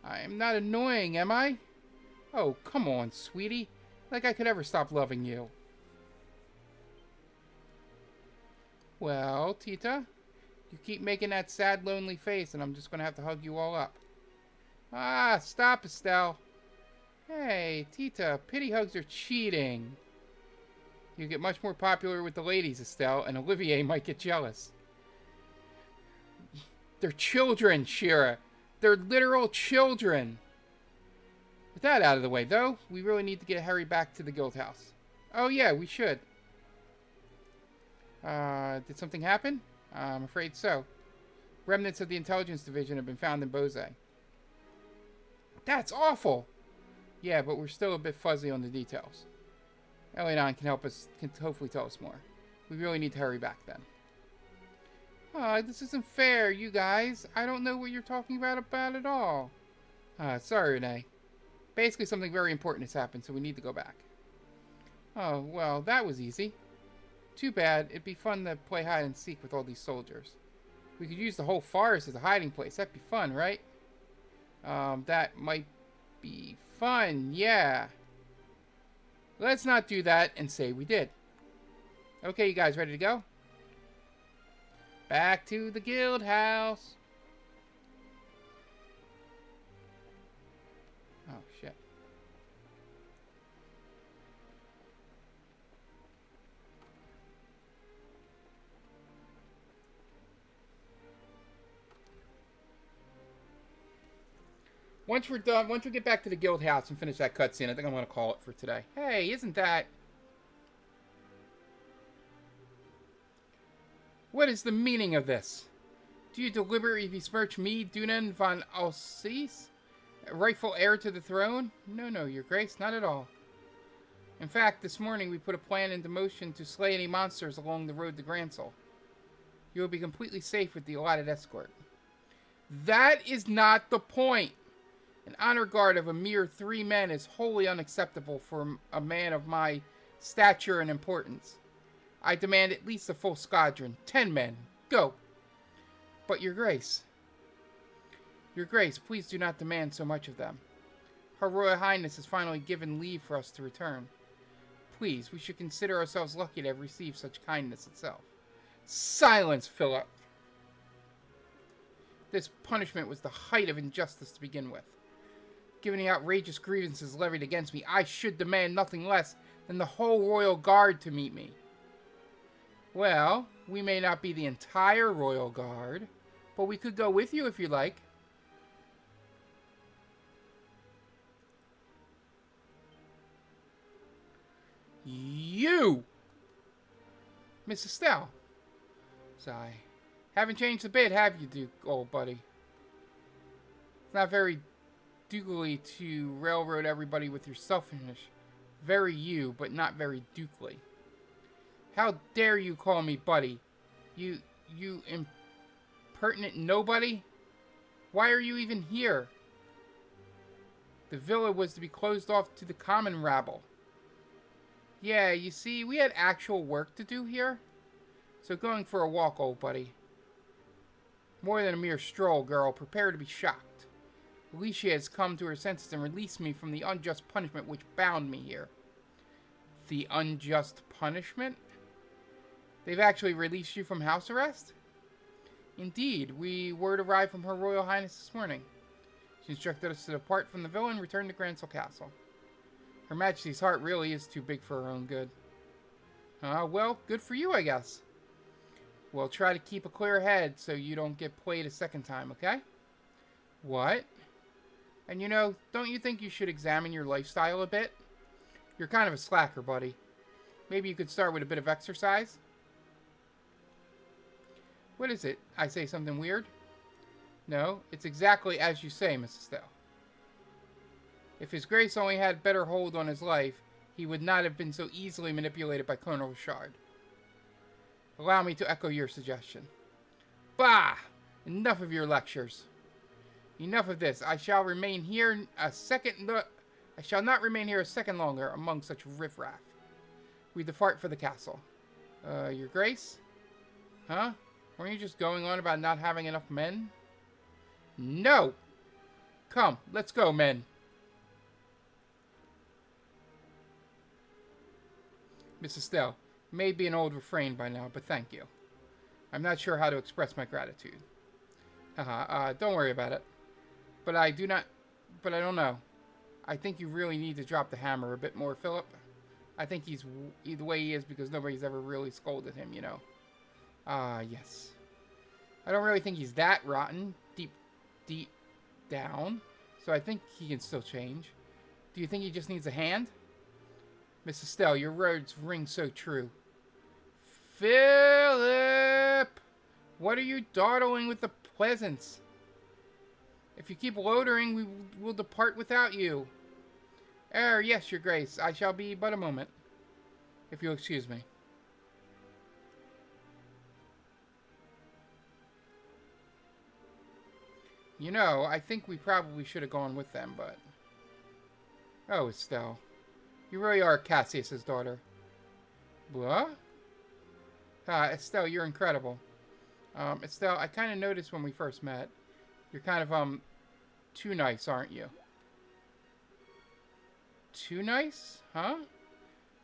I am not annoying, am I? Oh, come on, sweetie. Like I could ever stop loving you. Well, Tita, you keep making that sad, lonely face, and I'm just going to have to hug you all up. Ah, stop, Estelle. Hey, Tita, pity hugs are cheating. You get much more popular with the ladies, Estelle, and Olivier might get jealous. They're children, Shira. They're literal children. With that out of the way, though, we really need to get Harry back to the guild house. Oh, yeah, we should. Did something happen? I'm afraid so. Remnants of the intelligence division have been found in Bose. That's awful! Yeah, but we're still a bit fuzzy on the details. Elidon can hopefully tell us more. We really need to hurry back then. This isn't fair, you guys. I don't know what you're talking about at all. Sorry, Renee. Basically, something very important has happened, so we need to go back. Oh, well, that was easy. Too bad. It'd be fun to play hide and seek with all these soldiers. We could use the whole forest as a hiding place. That'd be fun, right? That might be fun, yeah. Let's not do that and say we did. Okay, you guys ready to go? Back to the guild house. Oh, shit. Once we're done, once we get back to the guild house and finish that cutscene, I think I'm going to call it for today. Hey, isn't that... What is the meaning of this? Do you deliberately besmirch me, Dunan von Alsace, rightful heir to the throne? No, your grace, not at all. In fact, this morning we put a plan into motion to slay any monsters along the road to Gransel. You will be completely safe with the allotted escort. That is not the point! An honor guard of a mere 3 men is wholly unacceptable for a man of my stature and importance. I demand at least a full squadron. 10 men. Go! But your grace, please do not demand so much of them. Her Royal Highness has finally given leave for us to return. Please, we should consider ourselves lucky to have received such kindness itself. Silence, Philip! This punishment was the height of injustice to begin with. Given the outrageous grievances levied against me, I should demand nothing less than the whole Royal Guard to meet me. Well, we may not be the entire Royal Guard, but we could go with you if you like. You! Miss Estelle. Sigh. Haven't changed a bit, have you, Duke, old buddy? It's not very dukely to railroad everybody with your selfishness. Very you, but not very dukely. How dare you call me buddy? You impertinent nobody? Why are you even here? The villa was to be closed off to the common rabble. Yeah, you see, we had actual work to do here. So going for a walk, old buddy. More than a mere stroll, girl. Prepare to be shocked. Alicia has come to her senses and released me from the unjust punishment which bound me here. The unjust punishment? They've actually released you from house arrest? Indeed, we word arrived from Her Royal Highness this morning. She instructed us to depart from the villa and return to Grancel Castle. Her Majesty's heart really is too big for her own good. Well, good for you, I guess. We'll try to keep a clear head so you don't get played a second time, okay? What? And you know, don't you think you should examine your lifestyle a bit? You're kind of a slacker, buddy. Maybe you could start with a bit of exercise? What is it? I say something weird? No, it's exactly as you say, Miss Estelle. If His Grace only had better hold on his life, he would not have been so easily manipulated by Colonel Richard. Allow me to echo your suggestion. Bah! Enough of your lectures. Enough of this. I shall remain here a second. I shall not remain here a second longer among such riffraff. We depart for the castle. Your Grace? Huh? Weren't you just going on about not having enough men? No! Come, let's go, men. Miss Estelle, it may be an old refrain by now, but thank you. I'm not sure how to express my gratitude. Don't worry about it. But I don't know. I think you really need to drop the hammer a bit more, Philip. I think he's the way he is because nobody's ever really scolded him, you know. Yes. I don't really think he's that rotten, deep down. So I think he can still change. Do you think he just needs a hand? Miss Estelle, your words ring so true. Philip! What are you dawdling with the pleasance? If you keep loitering, we will depart without you. Yes, your Grace. I shall be but a moment. If you'll excuse me. You know, I think we probably should have gone with them, but... Oh, Estelle. You really are Cassius's daughter. What? Estelle, you're incredible. Estelle, I kind of noticed when we first met. You're kind of, too nice, aren't you? Too nice? Huh?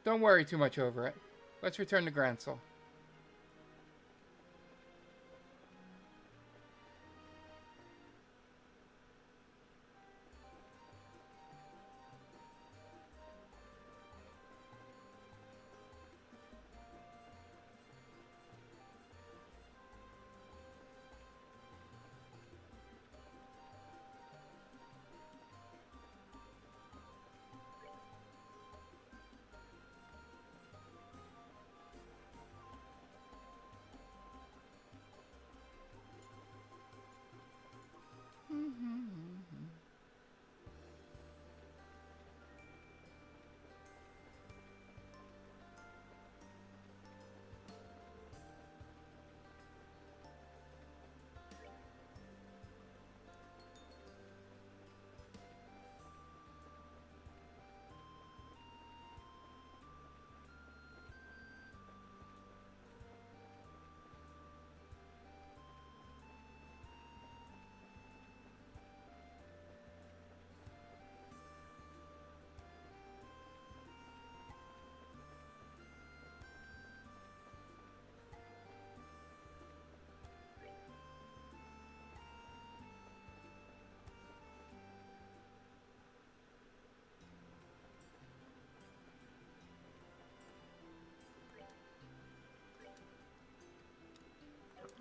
Don't worry too much over it. Let's return to Grancel.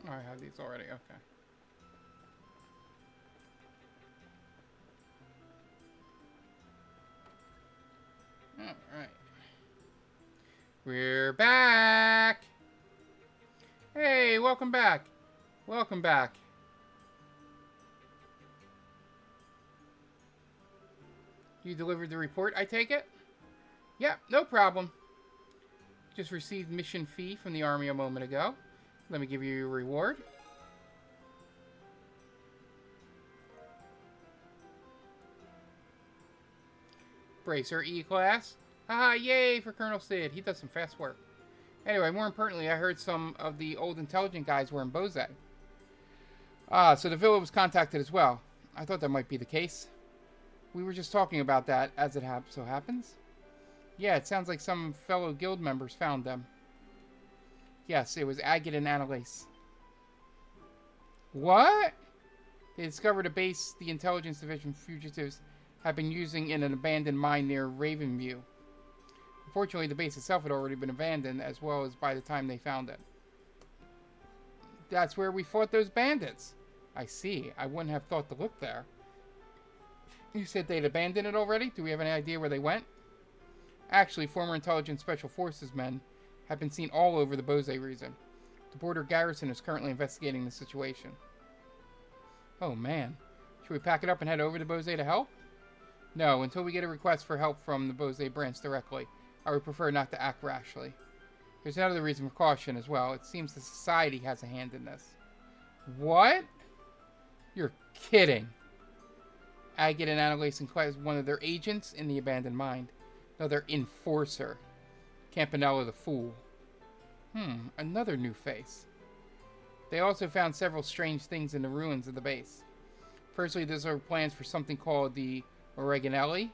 Oh, I have these already, okay. Alright. We're back! Hey, welcome back. Welcome back. You delivered the report, I take it? Yeah, no problem. Just received mission fee from the army a moment ago. Let me give you your reward. Bracer E-Class. Haha, yay for Colonel Sid. He does some fast work. Anyway, more importantly, I heard some of the old intelligent guys were in Bose. Ah, so the villa was contacted as well. I thought that might be the case. We were just talking about that, as it so happens. Yeah, it sounds like some fellow guild members found them. Yes, it was Agate and Annalise. What? They discovered a base the intelligence division fugitives had been using in an abandoned mine near Ravenview. Unfortunately, the base itself had already been abandoned, as well as by the time they found it. That's where we fought those bandits. I see. I wouldn't have thought to look there. You said they'd abandoned it already? Do we have any idea where they went? Actually, former Intelligence Special Forces men have been seen all over the Bose region. The border garrison is currently investigating the situation. Oh man. Should we pack it up and head over to Bose to help? No, until we get a request for help from the Bose branch directly. I would prefer not to act rashly. There's another reason for caution as well. It seems the society has a hand in this. What? You're kidding. Agate and Annalise is one of their agents in the abandoned mine. No, their enforcer. Campanella the Fool. Another new face. They also found several strange things in the ruins of the base. Firstly, these are plans for something called the Oregonelli,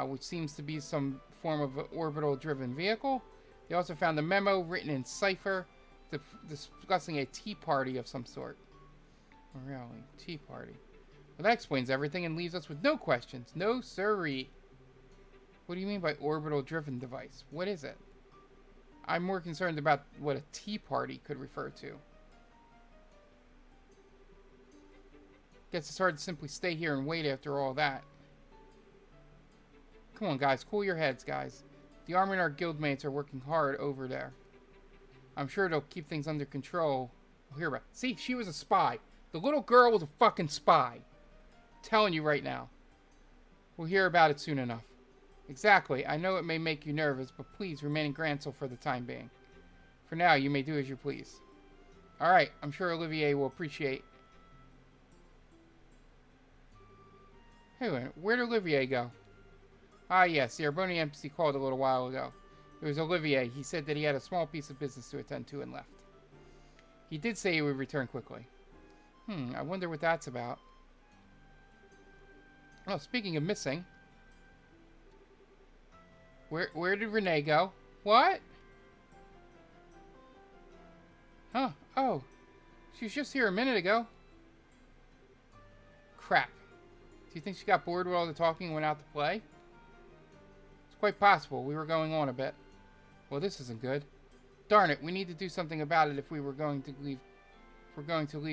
which seems to be some form of an orbital-driven vehicle. They also found a memo written in cipher discussing a tea party of some sort. Really? Tea party. Well, that explains everything and leaves us with no questions. No siree. What do you mean by orbital-driven device? What is it? I'm more concerned about what a tea party could refer to. Guess it's hard to simply stay here and wait after all that. Come on, guys. Cool your heads, guys. The army and our guildmates are working hard over there. I'm sure they'll keep things under control. We'll hear about it. See, she was a spy. The little girl was a fucking spy. I'm telling you right now. We'll hear about it soon enough. Exactly. I know it may make you nervous, but please remain in Gransel for the time being. For now, you may do as you please. Alright, I'm sure Olivier will appreciate. Hey, where'd Olivier go? Ah, yes, the Arboni embassy called a little while ago. It was Olivier. He said that he had a small piece of business to attend to and left. He did say he would return quickly. I wonder what that's about. Oh, speaking of missing. Where did Renee go? What? Huh? Oh. She was just here a minute ago. Crap. Do you think she got bored with all the talking and went out to play? It's quite possible. We were going on a bit. Well, this isn't good. Darn it, we need to do something about it if we're going to leave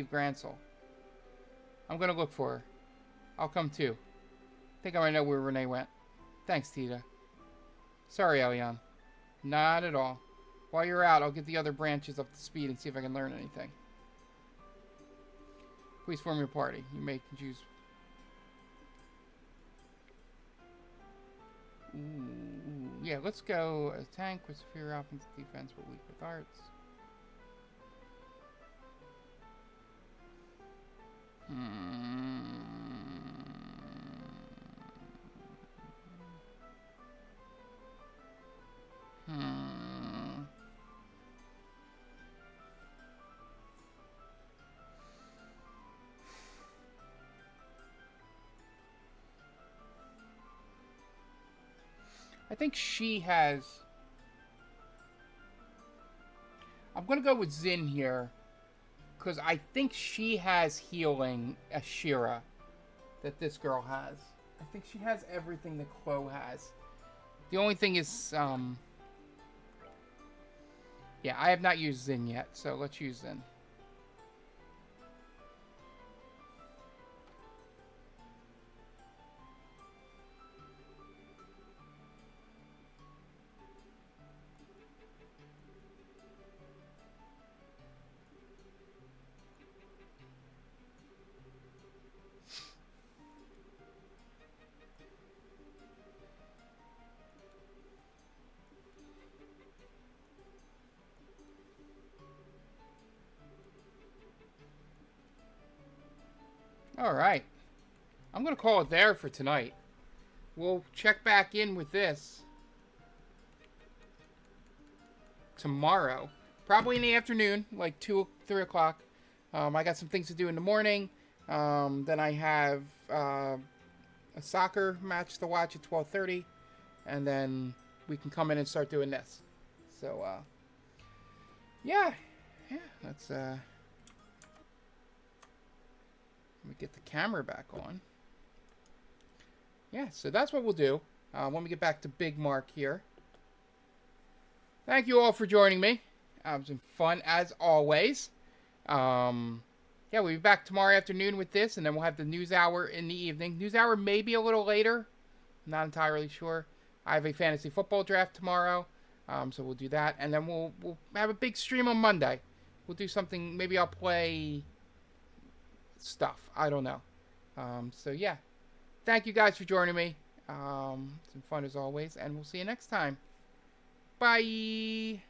Gransel. I'm going to look for her. I'll come too. Think I might know where Renee went. Thanks, Tita. Sorry, Elian. Not at all. While you're out, I'll get the other branches up to speed and see if I can learn anything. Please form your party. You may choose. Ooh, yeah, let's go as tank with superior offense, defense, but weak with arts. I think she has... I'm going to go with Zin here. Because I think she has healing Ashira that this girl has. I think she has everything that Chloe has. The only thing is... yeah, I have not used Zin yet. So let's use Zin. All right. I'm going to call it there for tonight. We'll check back in with this tomorrow. Probably in the afternoon, like 2, 3 o'clock. I got some things to do in the morning. Then I have a soccer match to watch at 12:30. And then we can come in and start doing this. So, yeah, let's, let me get the camera back on. Yeah, so that's what we'll do when we get back to Big Mark here. Thank you all for joining me. It's been fun as always. Yeah, we'll be back tomorrow afternoon with this, and then we'll have the news hour in the evening. News hour may be a little later. I'm not entirely sure. I have a fantasy football draft tomorrow, so we'll do that, and then we'll have a big stream on Monday. We'll do something. Maybe I'll play stuff. I don't know. So yeah, thank you guys for joining me. It's been fun as always, and we'll see you next time. Bye.